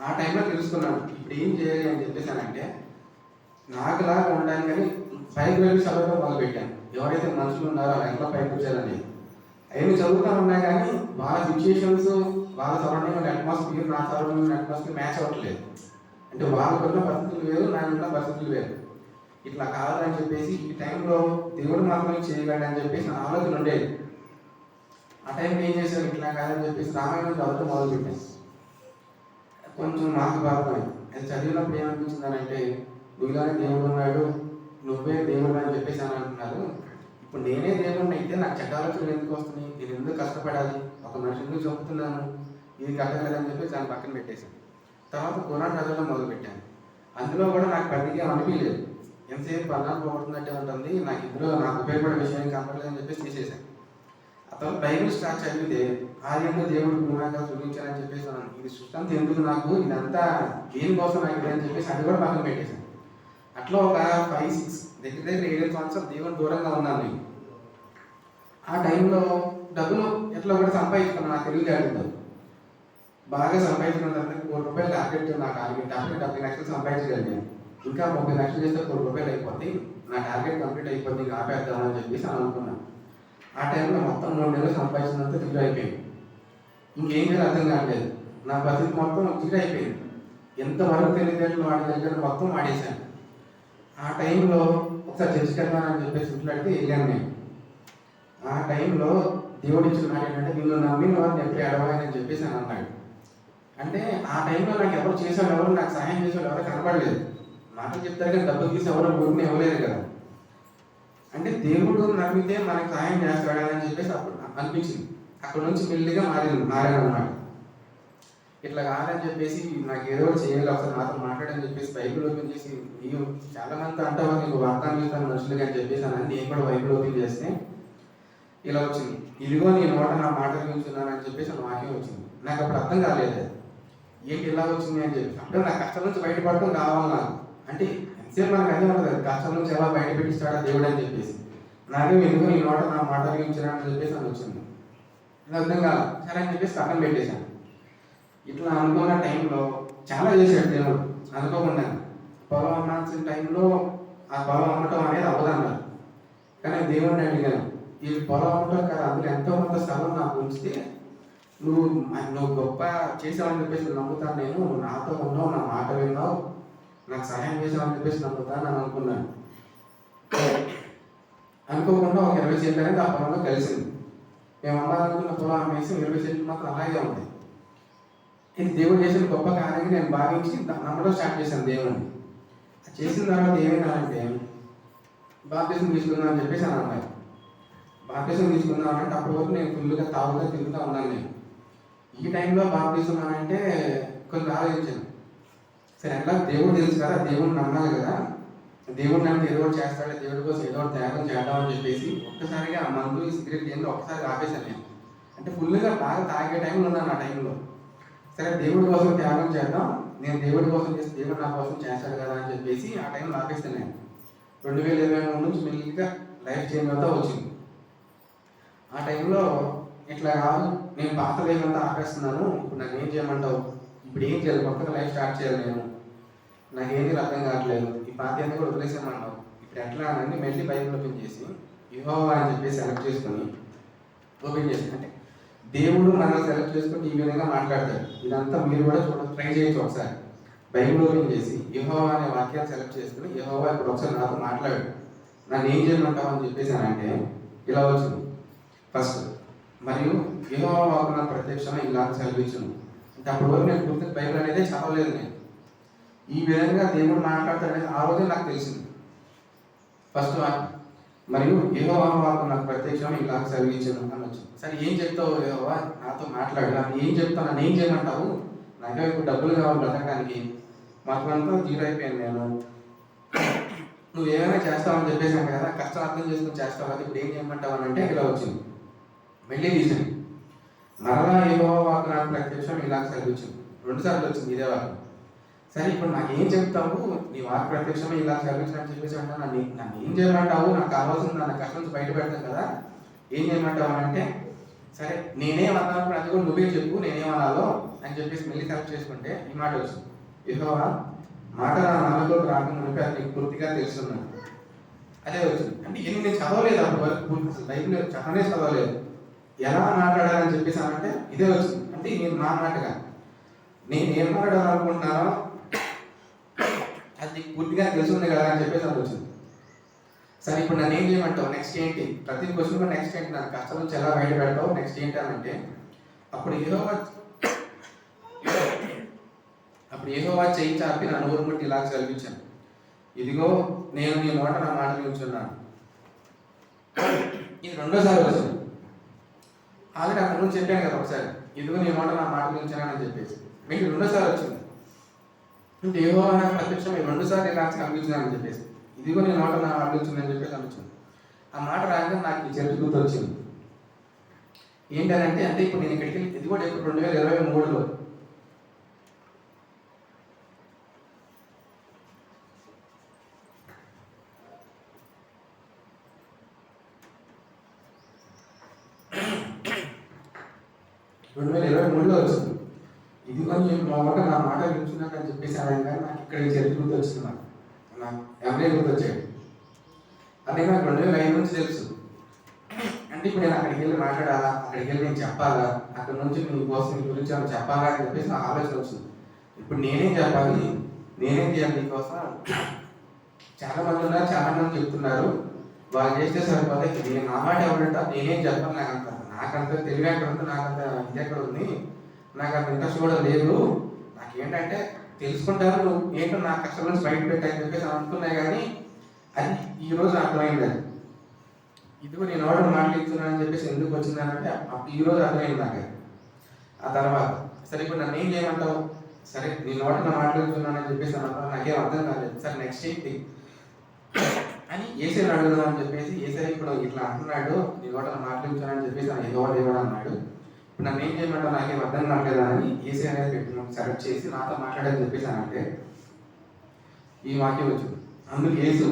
ఆ టైంలో తెలుసుకున్నాను ఇప్పుడు ఏం చేయాలి అని చెప్పేసానంటే, నాకులాగా ఉండాలి కానీ పైకి వెళ్ళి చదవడం మొదలుపెట్టాను. ఎవరైతే మనుషులు ఉన్నారో వాళ్ళు ఎట్లా పైకి వచ్చారని అవన్నీ చదువుతూ ఉన్నా కానీ వాళ్ళ సిచ్యుయేషన్స్, వాళ్ళ సరౌండింగ్ అట్మాస్ఫియర్, నా సరౌండింగ్ అట్మాస్ఫియర్ మ్యాచ్ అవ్వట్లేదు. అంటే వాళ్ళకున్న పరిస్థితులు వేరు, నాకున్న పరిస్థితులు వేరు. ఇట్లా కాదని చెప్పేసి ఈ టైంలో దేవుడు మాత్రమే చేయగలడని చెప్పేసి నా ఆలోచన ఉండేది. ఆ టైంలో ఏం చేశాను, ఇట్లా కాదని చెప్పేసి రామాయణం చదవడం మొదలుపెట్టాను. కొంచెం మాకు బాగుంది. అది చదివినప్పుడు ఏమనిపించింది అంటే, నువ్వులానే దేవుడు ఉన్నాడు, నువ్వే దేవుడు అని చెప్పేసి అని అంటున్నారు. ఇప్పుడు నేనే దేవుడిని అయితే నాకు చెడ్డ ఆలోచనలు ఎందుకు వస్తున్నాయి, నేను ఎందుకు కష్టపడాలి, ఒక మనిషి ఎందుకు చెబుతున్నాను, ఇది కట్టగలని చెప్పేసి దాన్ని పక్కన పెట్టేశాను. తర్వాత ఖురాన్ చదవడం మొదలుపెట్టాను. అందులో కూడా నాకు పెద్దగా అనిపించలేదు, ఎంతసేపు పన్నాలు పోగొడుతున్నట్టే ఉంటుంది, నాకు ఇందులో నాకు ఉపయోగపడే విషయాన్ని కనపడలేదని చెప్పేసి తీసేశాను. ఆ తర్వాత బైబిల్ స్టార్ట్ చదివితే ఆదిలో దేవుడు భూమిగా చూపించారని చెప్పేసి అన్నాను. ఇది సృష్టి అంతా ఎందుకు, నాకు ఇదంతా దేనికోసం నాకు అని చెప్పేసి అది కూడా పక్కన పెట్టేశాను. అట్లా ఒక 5-6 దగ్గర 7 సంవత్సరాలు దేవుని దూరంగా ఉన్నాను నేను. ఆ టైంలో డబ్బులు ఎట్లా కూడా సంపాదించుకున్నాను, నాకు తెలియజేయడంతో బాగా సంపాదించుకున్న తర్వాత ₹1,00,000 టార్గెట్, నా టార్గెట్ 70 లక్షలు సంపాదించగలిగాను. ఇంకా 30 లక్షలు చేస్తే ₹1,00,000 అయిపోద్ది, నా టార్గెట్ కంప్లీట్ అయిపోద్ది, ఇంకా ఆపేద్దామని చెప్పేసి అనుకున్నాను. ఆ టైంలో మొత్తం 3 నెలలు సంపాదించినంత జీరో అయిపోయింది. ఇంకేం చేయాలి అర్థం కావట్లేదు, నా పరిస్థితి మొత్తం జీరో అయిపోయింది. ఎంతవరకు తెలియదేళ్ళు వాడి దగ్గర మొత్తం వాడేశాను. ఆ టైంలో ఒకసారి చర్చికి వెళ్తానని చెప్పేసి ఇంట్లాడితే వెళ్ళాను నేను. ఆ టైంలో దేవుడు ఇచ్చిన మాట ఏంటంటే, నిన్ను నమ్మిన వారిని ఎప్పుడు ఎడవాలని చెప్పేసి అని అన్నాడు. అంటే ఆ టైంలో నాకు ఎవరు చేసేవాళ్ళు, ఎవరు నాకు సహాయం చేసేవాళ్ళు ఎవరు కనపడలేదు. మాటలు చెప్తారు కానీ డబ్బులు తీసి ఎవరు ఊరిని ఇవ్వలేదు కదా. అంటే దేవుడు నమ్మితే మనకు సహాయం చేస్తాడా అని చెప్పేసి అప్పుడు అనిపించింది. అక్కడ నుంచి మెల్లిగా మారాను అన్నమాట. ఇట్లా కాదని చెప్పేసి నాకు ఏదో చేయాలి, ఒకసారి నాతో మాట్లాడని చెప్పేసి బైబిల్ ఓపెన్ చేసి, నీవు చాలా మంది అంటావా నీకు వాగ్దానం ఇస్తాను మనుషులుగా అని చెప్పేసి అని నేను కూడా బైబిల్ ఓపెన్ చేస్తే ఇలా వచ్చింది, ఇదిగో నీ నోట నా మాట గురించున్నానని చెప్పేసి నా వాక్యం వచ్చింది. నాకు అప్పుడు అర్థం కాలేదు ఏంటి ఇలా వచ్చింది అని చెప్పేసి. అంటే నా కష్టం నుంచి బయటపడటం కావాలి నాకు. అంటే ఎంతసేపు మనకు అదే ఉంటుంది, కష్టం నుంచి ఎలా బయట పెట్టిస్తాడా దేవుడు అని చెప్పేసి. నాకే ఎందుకు నీ నోట నా మాట గురించినానని చెప్పేసి అని వచ్చింది. నాకు అర్థం కాదు, సరే అని చెప్పేసి పక్కన పెట్టేశాను. ఇట్లా అనుకున్న టైంలో చాలా చేశాడు దేవుడు అనుకోకుండా. పొలం అమ్మాల్సిన టైంలో ఆ పొలం అమ్మటం అనేది అవ్వదన్నారు. కానీ దేవుడిని అడిగాను, ఈ పొలం అమ్మటం కదా, అందులో ఎంతో కొంత స్థలం నాకు ఉంచితే నువ్వు గొప్ప చేసావని చెప్పేసి నమ్ముతాను నేను, నువ్వు నాతో ఉన్నావు, నా మాట విన్నావు, నాకు సహాయం చేసావని చెప్పేసి నమ్ముతాను అని అనుకున్నాను. అనుకోకుండా ఒక 20 సెంట్లు అనేది ఆ పొలంలో కలిసింది. మేము అమ్మాలనుకున్న పొలం అమ్మేసి 20 సెంట్లు మాత్రం అలాగే ఉంది. ఇది దేవుడు చేసిన గొప్ప కార్యాన్ని నేను భావించి నమ్మడం స్టార్ట్ చేశాను దేవుడిని. చేసిన తర్వాత ఏమైందంటే, బాప్టిజం తీసుకుందాం అని చెప్పేసి అని అన్నారు. బాప్టిజం తీసుకుందాం అంటే అప్పటి వరకు నేను ఫుల్గా తాగుగా తిరుగుతూ ఉన్నాను నేను. ఈ టైంలో బాప్టిజం అని అంటే కొంచెం ఆలోచించాను. సరే ఎట్లా దేవుడు తెలుసు కదా, దేవుడిని నమ్మాలి కదా, దేవుడు నన్ను ఏదో ఒకటి చేస్తాడు, దేవుడి కోసం ఏదో ఒకటి త్యాగం చేద్దామని చెప్పేసి ఒక్కసారిగా ఆ మందు ఈ సిగరెట్ ఏంటో ఒకసారి ఆపేశాను నేను. అంటే ఫుల్గా బాగా తాగే టైంలో ఉన్నాను ఆ టైంలో. సరే దేవుడి కోసం త్యాగం చేద్దాం, నేను దేవుడి కోసం చేసి దేవుడు నా కోసం చేస్తాడు కదా అని చెప్పేసి ఆ టైంలో ఆపేస్తాను నేను. 2023 నుంచి మెల్లిగా లైఫ్ చేంజ్ అవుతా వచ్చింది. ఆ టైంలో ఇట్లా కాదు, నేను పాత లైఫ్ అంతా ఆపేస్తున్నాను, ఇప్పుడు నాకు ఏం చేయమంటావు, ఇప్పుడు ఏం చేయాలి, కొత్తగా లైఫ్ స్టార్ట్ చేయాలి నేను, నాకేంది అర్థం కావట్లేదు, ఈ పాత అన్ని కూడా వదిలేసామన్నావు, ఇప్పుడు ఎట్లా అని మళ్ళీ బైబిల్ ఓపెన్ చేసి యెహోవా అని చెప్పి సెలెక్ట్ చేసుకొని ఓపెన్ చేసి, అంటే దేవుడు మనల్ని సెలెక్ట్ చేసుకొని ఈ విధంగా మాట్లాడతాడు. ఇదంతా మీరు కూడా ట్రై చేయొచ్చు. ఒకసారి బైబిల్ ఓపెన్ చేసి యెహోవా అనే వాక్యాన్ని సెలెక్ట్ చేసుకుని, యెహోవా ఇప్పుడు ఒకసారి నాతో మాట్లాడు, నన్ను ఏం చేయమంటావు అని చెప్పేసానంటే ఇలా వచ్చింది. ఫస్ట్, మరియు యెహోవా వాక్కు నాకు ప్రత్యక్షమై ఇలా సెలవిచ్చును. అంటే అప్పటి వరకు నేను పూర్తిగా బైబిల్ అనేది చదవలేదు. నేను ఈ విధంగా దేవుడు మాట్లాడతాడని ఆ రోజే నాకు తెలిసింది. ఫస్ట్ వాక్యం, మరియు యెహోవా వాక్కు నాకు ప్రత్యక్షమై ఇలా సెలవిచ్చును అని వచ్చింది. సరే ఏం చెప్తావు యెహోవా, నాతో మాట్లాడు, నాకు ఏం చెప్తావు, నన్ను ఏం చేయమంటావు, నాకే ఇప్పుడు డబ్బులు కావాలి బ్రతకడానికి, మొత్తం అంతా జీరో అయిపోయాను నేను, నువ్వు ఏమైనా చేస్తావని చెప్పేసాను కదా, కష్టం అర్థం చేసుకుని చేస్తావు కదా, ఇప్పుడు ఏం చేయమంటావు అని అంటే ఇలా వచ్చింది. మళ్ళీ తీసాను, మరలా యెహోవా వాక్కు నాకు ప్రత్యక్షం ఇలా సెలవిచ్చును. 2 సార్లు వచ్చింది ఇదే వాక్యం. సరే ఇప్పుడు నాకు ఏం చెప్తావు, నీ వాక్కు ప్రత్యక్షమే ఇలా సెలవిచ్చిన అని చెప్పేసి అంటే నన్ను ఏం చేయమంటావు, నాకు కావాల్సింది నా కష్టం నుంచి బయట పెడతాను కదా, ఏం చేయమంటావు అని అంటే, సరే నేనేమన్నాను అది కూడా నువ్వే చెప్పు నేనేమన్నాలో అని చెప్పేసి మళ్ళీ సెలెక్ట్ చేసుకుంటే ఈ మాట వచ్చింది, యెహోవా మాట నా నాలుగులోకి రాకుండా అది నీకు పూర్తిగా తెలుస్తున్నాను. అదే వచ్చింది. అంటే ఎన్ని నేను చదవలేదు అప్పటి వరకు, పూర్తి బైబిల్ చదవనే చదవలేదు. ఎలా మాట్లాడాలని చెప్పేసి అంటే ఇదే వచ్చింది. అంటే నేను నా మాటగా నేను ఏం మాట్లాడాలనుకుంటున్నానో అది నీకు పూర్తిగా తెలుసుంది కదా అని చెప్పేసి అది వచ్చింది. సరే ఇప్పుడు నన్ను ఏం చేయమంటావు, నెక్స్ట్ ఏంటి, ప్రతి క్వశ్చన్ నెక్స్ట్ ఏంటి, నాకు కష్టం నుంచి ఎలా బయట పెడతావు, నెక్స్ట్ ఏంటి అని అంటే, అప్పుడు యెహోవా చెయ్యి చాపి నా నోరు ముట్టి ఇలా సెలవిచ్చాను, ఇదిగో నేను నీ నోట నా మాట నిల్చున్నాను. ఇది 2సారి వచ్చింది. ఆల్రెడీ అక్కడ నుంచి చెప్పాను కదా ఒకసారి, ఇదిగో నీ నోట నా మాట నిల్చున్నానని చెప్పేసి, మీకు 2సారి వచ్చింది. అంటే యెహోవా నాకు ప్రత్యక్షం 2 సార్లు ఇలా కనిపించిందని చెప్పేసి, ఇదిగో నీ నోట నా మాట నిల్చుందని చెప్పేసి అనిపించింది. ఆ మాట రాగానే నాకు ఈ చరిత్ర గుర్తు వచ్చింది. ఏంటంటే, అంటే ఇప్పుడు నేను ఇక్కడికి వెళ్ళి, ఇది కూడా ఇప్పుడు 2023లో వచ్చింది. ఇది కొంచెం మా నా మాట వింటున్నాకని చెప్పేసి ఆయన కానీ నాకు ఇక్కడ ఈ చరిత్ర గుర్తు వచ్చింది. నాకు ఎంఏ గుర్తు వచ్చాడు. అదే నాకు 2005 నుంచి తెలుసు. అంటే ఇప్పుడు నేను అక్కడికి వెళ్ళి మాట్లాడాలా, అక్కడికి వెళ్ళి నేను చెప్పాలా, అక్కడ నుంచి మీ కోసం మీ గురించి ఏమైనా చెప్పాలా అని చెప్పేసి నాకు ఆలోచన వచ్చింది. ఇప్పుడు నేనేం చెప్పాలి, నేనేం చేయాలి నీకోసం. చాలా మంది ఉన్నారు, చాలా మంది చెప్తున్నారు, వాళ్ళు చేస్తే సరిపోతే నేను నా మాట ఎవరంటే నేనేం చెప్పాలి, నాకంత తెలివి ఎక్కడ ఉంది, నాకంత ఇది ఎక్కడ ఉంది, నాకు అంత ఇంట్రెస్ట్ కూడా లేదు. నాకేంటంటే తెలుసుకుంటారు నువ్వు ఏంటో నా కష్టం నుంచి బయట పెట్టని చెప్పేసి అనుకున్నాయి, కానీ అది ఈరోజు అర్థమైంది. అది ఇదిగో నేను ఎవరు మాట్లాడుతున్నానని చెప్పేసి ఎందుకు వచ్చిందనంటే ఈరోజు అర్థమైంది నాకు. ఆ తర్వాత సరే ఇప్పుడు నన్ను ఏం చేయమంటావు, సరే నీ నోట మాట్లాడుతున్నానని చెప్పేసి నాకేం అర్థం కాలేదు. సరే నెక్స్ట్ ఏంటి అని ఏసైని అడుగుదాం అని చెప్పేసి, ఏసై ఇప్పుడు ఇట్లా అంటున్నాడు, నీ నోట మాట్లాడుతున్నానని చెప్పేసి నాకు ఏదో దేవుడు అన్నాడు, ఇప్పుడు నన్ను ఏం చేయమంటావు నాకేం అర్థం కావట్లేదా అని ఏసీ అనేది పెట్టి సెలెక్ట్ చేసి నాతో మాట్లాడని చెప్పేసానంటే ఈ వాక్యం వచ్చింది. అందుకు యేసు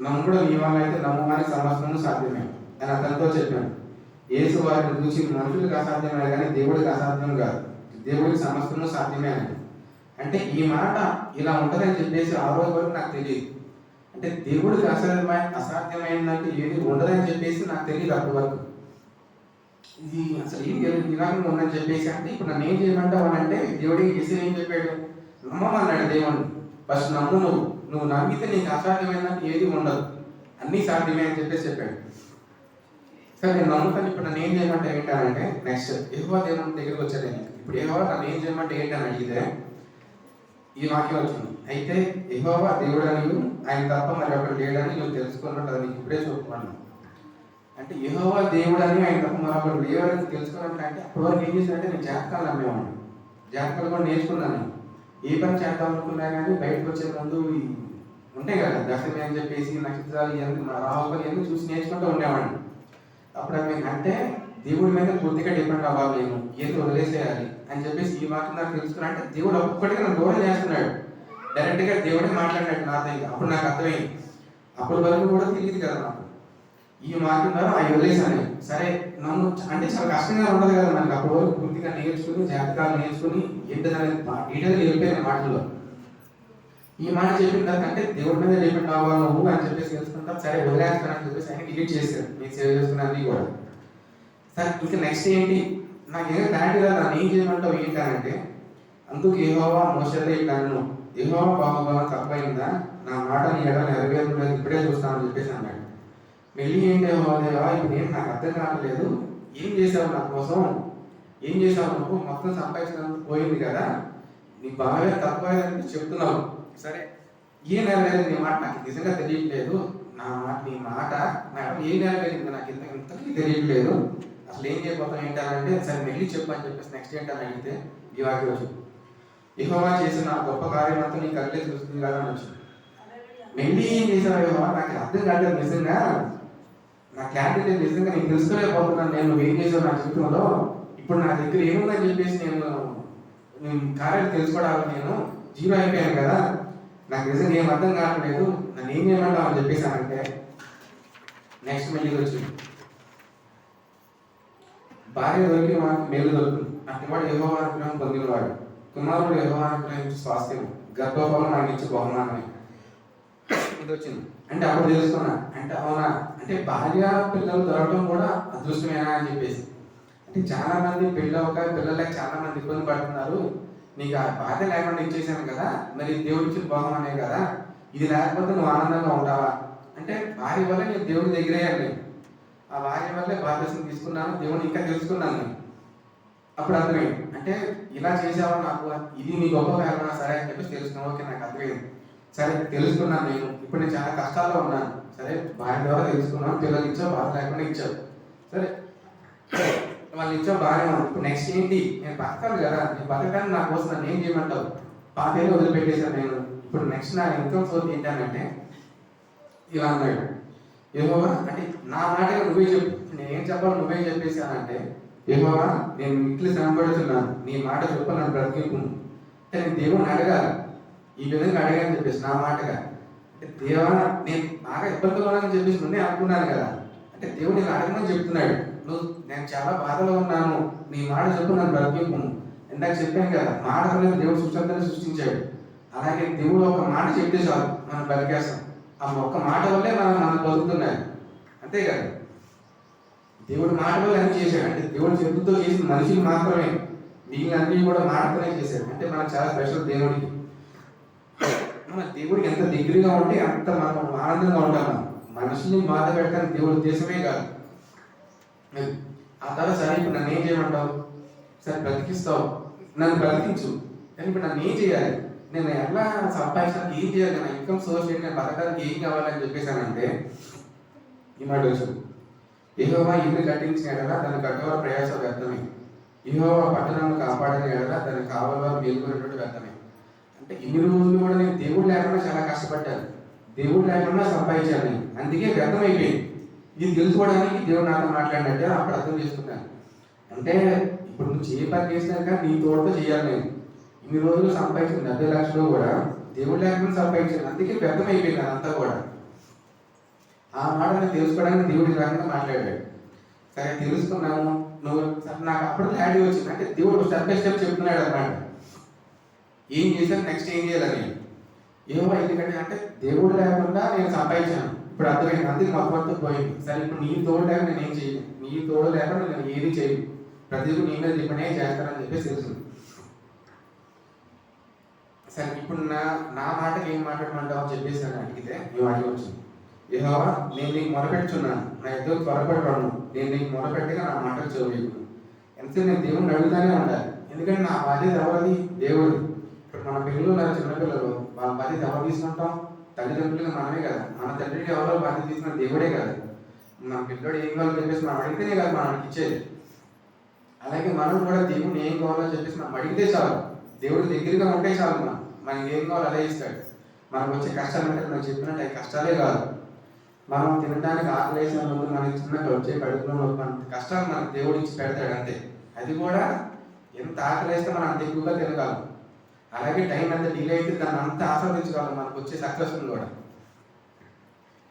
నమ్ముడు నీ వల్ల అయితే నమ్మగానే సమస్తము సాధ్యమే అని అతనితో చెప్పాను. యేసు వారిని చూసి మనుషులకు అసాధ్యమే కానీ దేవుడికి అసాధ్యం కాదు, దేవుడికి సమస్తము సాధ్యమే అని. అంటే ఈ మాట ఇలా ఉంటుందని చెప్పేసి ఆ రోజు వరకు నాకు తెలియదు. అంటే దేవుడికి అసాధ్యమైనట్టు ఏది ఉండదని చెప్పేసి నాకు తెలియదు అప్పటి వరకు. ఇది అసలు ఏం ఇలాగ ఉందని చెప్పేసి అంటే ఇప్పుడు నన్ను ఏం చేయమంటావు అని అంటే దేవుడికి యేసు ఏం చెప్పాడు, నమ్మమన్నాడు దేవుడిని. ఫస్ట్ నమ్ము, నువ్వు నమ్మితే నీకు అసాధ్యమైనట్టు ఏది ఉండదు, అన్నీ సాధ్యమే అని చెప్పేసి చెప్పాడు. సరే నేను నమ్ముతాను. ఇప్పుడు నన్ను ఏం చేయమంటే ఏంటంటే నెక్స్ట్ యెహోవా దేవుని దగ్గరికి వచ్చాను. ఇప్పుడు యెహోవా నన్ను ఏం చేయమంటే ఏంటని అడిగితే ఈ వాక్యం వచ్చింది. అయితే యెహోవా దేవుడని ఆయన తప్ప మరి ఒకటి లేడని నువ్వు తెలుసుకున్నట్టు అది నీకు ఇప్పుడే చూపుకున్నాను. అంటే యెహోవా దేవుడని ఆయన తప్ప మరొకటి లేవని తెలుసుకున్నట్టు అంటే అప్పటి వరకు ఏం చేసినట్టే నేను జాతకాలు నమ్మేవాడిని, జాతకాలు కూడా నేర్చుకున్నాను. ఏ పని చేద్దాం అనుకున్నా కానీ బయటకు వచ్చే ముందు ఉంటాయి కదా దశమి అని చెప్పేసి నక్షత్రాలు ఇవన్నీ రాహులు ఇవన్నీ చూసి నేర్చుకుంటూ ఉండేవాడిని. అప్పుడు అవి అంటే దేవుడి మీద పూర్తిగా డిపెండ్ అవ్వాలి, నేను ఏది వదిలేసేయాలి అని చెప్పేసి ఈ వాక్యం నాకు తెలుసుకున్నా. అంటే దేవుడు ఒక్కొక్కటిగా నన్ను దూరం చేస్తున్నాడు, డైరెక్ట్గా దేవుడే మాట్లాడినట్టు నాతో. అప్పుడు నాకు అర్థమైంది, అప్పటి వరకు కూడా తెలియదు కదా నాకు. ఈ వాక్యం ద్వారా అవి వదిలేసాను. సరే నన్ను అంటే చాలా కష్టంగా ఉండదు కదా మనకి, అప్పటి వరకు పూర్తిగా నేర్చుకుని జాతకాలు నేర్చుకుని ఏంటనేది డీటెయిల్గా వెళ్ళిపోయిన మాటల్లో. ఈ మాట చెప్పిన తర్వాత అంటే దేవుడి మీద డిపెండ్ అవ్వాలి నువ్వు అని చెప్పేసి తెలుసుకుంటా, సరే వదిలేస్తానని చెప్పేసి ఆయన డిలీట్ చేశారు. నేను సేవ్ చేసుకున్నది కూడా. సరే ఇంకా నెక్స్ట్ ఏంటి, నాకు ఏదో క్లారిటీ రాదు, నన్ను ఏం చేయమంటావు ఏంటంటే, అందుకు యెహోవా మోషేతో ఇట్లా అన్నాను, యెహోవా బాహుబలం తప్పైందా, నా మాట నీ ఎడల నెరవేరుతున్నది ఇప్పుడే చూస్తానని చెప్పేసి అన్నాడు. వెళ్ళి ఏంటి యెహోవా దేవా, ఇప్పుడు ఏం నాకు అర్థం కావట్లేదు, ఏం చేసావు నా కోసం, ఏం చేసావు నువ్వు, మొత్తం సంపాదించినందుకు పోయింది కదా, నీ బాగా తప్పని చెప్తున్నావు, సరే ఏ నెరవేరింది నీ మాట నాకు నిజంగా తెలియట్లేదు, నా మాట నీ మాట నాకు ఏ నెరవేరింది నాకు ఇంతకీ తెలియట్లేదు, అసలు ఏం చేయబోతాం ఏంటంటే, సరే వెళ్ళి చెప్పు అని చెప్పేసి నెక్స్ట్ ఏంటని అడిగితే ఈ వాక్యం వచ్చింది, యెహోవా చేసిన గొప్ప కార్యం అంతా నీ కళ్ళే చూస్తుంది కదా అని వచ్చింది. వెళ్ళి ఏం చేసావు యెహోవా, నాకు అర్థం కాలేదు నిజంగా, నా క్లారిటీ లేదు నిజంగా, నేను తెలుసుకోలేకపోతున్నాను, నేను ఏం చేసావు నా జీవితంలో, ఇప్పుడు నా దగ్గర ఏముందని చెప్పేసి నేను కార్యాలు తెలుసుకోవడానికి నేను జీరో అయిపోయాను కదా, నాకు నిజంగా ఏం అర్థం కావట్లేదు, నన్ను ఏం చేయమంటావు అని చెప్పేసానంటే నెక్స్ట్ మళ్ళీ వచ్చింది, భార్య దొరికి మనకు మేలు దొరుకుతుంది, అటువాడు యెహోవా అనుగ్రహం పొందినవాడు, కుమారుడు యెహోవా అనుగ్రహం స్వాస్థ్యం, గర్భఫలం ఆయన ఇచ్చే బహుమానమే. ఇది వచ్చింది అంటే అప్పుడు తెలుసుకున్నా, అంటే అవునా, అంటే భార్య పిల్లలు దొరకడం కూడా అదృష్టమేనా అని చెప్పేసి. అంటే చాలా మంది పిల్లలకి చాలా మంది ఇబ్బంది పడుతున్నారు, నీకు ఆ బాధ లేకుండా ఇచ్చేసాను కదా, మరి దేవుడి ఇచ్చిన బహుమానే కదా, ఇది లేకపోతే నువ్వు ఆనందంగా ఉంటావా అంటే, భార్య వల్ల నేను దేవుడి దగ్గరయ్యాను, నేను ఆ భార్య వల్లే బాధ్యతను తీసుకున్నాను, దేవుడిని ఇంకా తెలుసుకున్నాను నేను. అప్పుడు అర్థమైంది, అంటే ఇలా చేసావా నాకు, ఇది నీ గొప్ప కారణం సరే అని చెప్పేసి తెలుసుకున్నావు, ఓకే నాకు అర్థమైంది, సరే తెలుసుకున్నాను నేను, ఇప్పుడు నేను చాలా కష్టాల్లో ఉన్నాను, సరే భార్య ద్వారా తెలుసుకున్నాను, పిల్లలు ఇచ్చావు, బాధ లేకుండా ఇచ్చావు, సరే వాళ్ళు ఇచ్చావు బాగానే ఉంది, ఇప్పుడు నెక్స్ట్ ఏంటి, నేను బతకాలి కదా, నేను బతకడానికి నా కోసం నన్ను ఏం చేయమంటావు, పాతేళ్ళు వదిలిపెట్టేశాను నేను, ఇప్పుడు నెక్స్ట్ నా ఇన్కమ్ సోర్స్ ఏంటంటే ఇలా అన్నాడు, యెహోవా అంటే నా మాట నువ్వే చెప్పు, నేనేం చెప్పాలి నువ్వే చెప్పేసానంటే, యెహోవా నేను ఇట్లు శ్రమపడుతున్నాను, నీ మాట చెప్పు నన్ను బ్రతికింపు అంటే నేను దేవుడిని అడగాలి, ఈ విధంగా అడగాలని చెప్పేసి నా మాటగా, అంటే దేవా నేను బాగా ఇబ్బందులు ఉన్నానని చెప్పేసి ముందే అనుకున్నాను కదా, అంటే దేవుడు నేను అడగమని చెప్తున్నాడు, నేను చాలా బాధలో ఉన్నాను, నీ మాట చెప్పు నన్ను బ్రతికింపు. ఇందాక చెప్పాను కదా, మాట అనేది దేవుడు సృష్టించాలని సృష్టించాడు, అలాగే దేవుడు ఒక మాట చెప్తే చాలు మనం బతికేస్తాం, ఆ ఒక్క మాట వల్లే మనం బతుకుతున్నాడు, అంతే కదా, దేవుడు మాట వల్ల అన్ని చేశాడు, అంటే దేవుడు చెప్పుతో చేసిన మనుషులు మాత్రమే, మిగిలిన అన్ని కూడా మాటతోనే చేశాడు, అంటే మనకు చాలా స్పెషల్ దేవుడికి. మన దేవుడికి ఎంత దగ్గరగా ఉంటే అంత మనం ఆనందంగా ఉంటాం, మనుషుల్ని బాధ పెట్టడానికి దేవుడి ఉద్దేశమే కాదు. ఆ తర్వాత సరే ఇప్పుడు నన్ను ఏం చేయమంటావు, సరే బ్రతికిస్తావు, నన్ను బ్రతికించు, కానీ ఇప్పుడు నన్ను ఏం చేయాలి, నేను ఎలా సంపాదించడానికి ఏం చేయాలి, నా ఇన్కమ్ సోర్స్ ఏంటి, నేను బతకడానికి ఏం కావాలని చెప్పేసానంటే ఈ మాట వచ్చింది, యెహోవా ఇల్లు కట్టించిన ఎడల దాని కట్టువారు ప్రయాస వ్యర్థమే, యెహోవా పట్టణాలను కాపాడిన ఎడల దానికి కావాలని మేలుకునేటువంటి వ్యర్థమే. అంటే ఇన్ని రోజులు కూడా నేను దేవుడు లేకుండా చాలా కష్టపడ్డాను, దేవుడు లేకుండా సంపాదించాను నేను, అందుకే వ్యర్థమైపోయింది. ఇది తెలుసుకోవడానికి దేవుడు నాతో మాట్లాడినట్టే అప్పుడు అర్థం చేసుకున్నాను, అంటే ఇప్పుడు నువ్వు ఏ పని చేసినాక నీ తోడుతో చేయాలి, నేను ఇన్ని రోజులు సంపాదించిన 70 లక్షలు కూడా దేవుడు లేకుండా సంపాదించాను, అందుకే వ్యర్థమైపోయింది అదంతా కూడా. ఆ మాట నేను తెలుసుకోవడానికి దేవుడి రకంగా మాట్లాడాడు, సరే తెలుసుకున్నాను, నువ్వు నాకు అప్పుడు క్లారిటీ వచ్చింది, అంటే దేవుడు స్టెప్ బై స్టెప్ చెప్తున్నాడు అన్నమాట, ఏం చేశాను నెక్స్ట్ ఏం చేయాలని. ఏమో ఎందుకంటే అంటే దేవుడు లేకుండా నేను సంపాదించాను, ఇప్పుడు అర్థమైంది, అందుకే మొత్తం పోయింది, సరే ఇప్పుడు నీ తోడు లేక నేను ఏం చేయను, నీ తోడు లేకుండా నేను ఏది చేయను, ప్రతి నీ మీద డిపెండే చేస్తానని చెప్పేసి తెలుసు. సరే ఇప్పుడు నా మాటకి ఏం మాట్లాడమంటావు అని చెప్పేసి అని అడిగితే మేము అడిగి వచ్చింది, యెహోవా నేను నీకు మొరపెట్టుచున్నాను, నా ఎదురు త్వరపడి రాను, నేను నీకు మొరపెట్టగా నా మాటకు చెవులేను. ఎంతసేపు నేను దేవుడిని అడుగుతానే ఉండాలి, ఎందుకంటే నా బాధ్యత ఎవరిది, దేవుడు. ఇప్పుడు మన పిల్లలు ఉన్నారు, చిన్నపిల్లలు, వాళ్ళ బాధ్యత ఎవరు తీసుకుంటాం, తల్లిదండ్రులుగా మనమే కదా, మన తండ్రికి ఎవరో బాధ్యత తీసుకున్న దేవుడే కదా, మన పిల్లడు ఏం కావాలో చెప్పేసి మనం అడిగితేనే కదా మనకి ఇచ్చేది. అలాగే మనం కూడా దేవుడిని ఏం కావాలో చెప్పేసి మనం అడిగితే చాలు, దేవుడి దగ్గరగా ఉంటే చాలు, మనకి ఏం కావాలో అదే ఇస్తాడు. మనకు వచ్చే కష్టాలు అంటే మనం చెప్పినట్టు అవి కష్టాలే కాదు, మనం తినడానికి ఆకలి వేసిన ముందు మనకి చిన్నగా వచ్చే కడుపులో మన కష్టాలు మనకు దేవుడు ఇచ్చి పెడతాడు అంతే, అది కూడా ఎంత ఆకలి వేస్తే మనం అంత ఎక్కువగా తినగలం, అలాగే టైం ఎంత డిలే అయితే దాన్ని అంత ఆస్వాదించగలం, మనకు వచ్చే సక్సెస్ఫుల్ కూడా.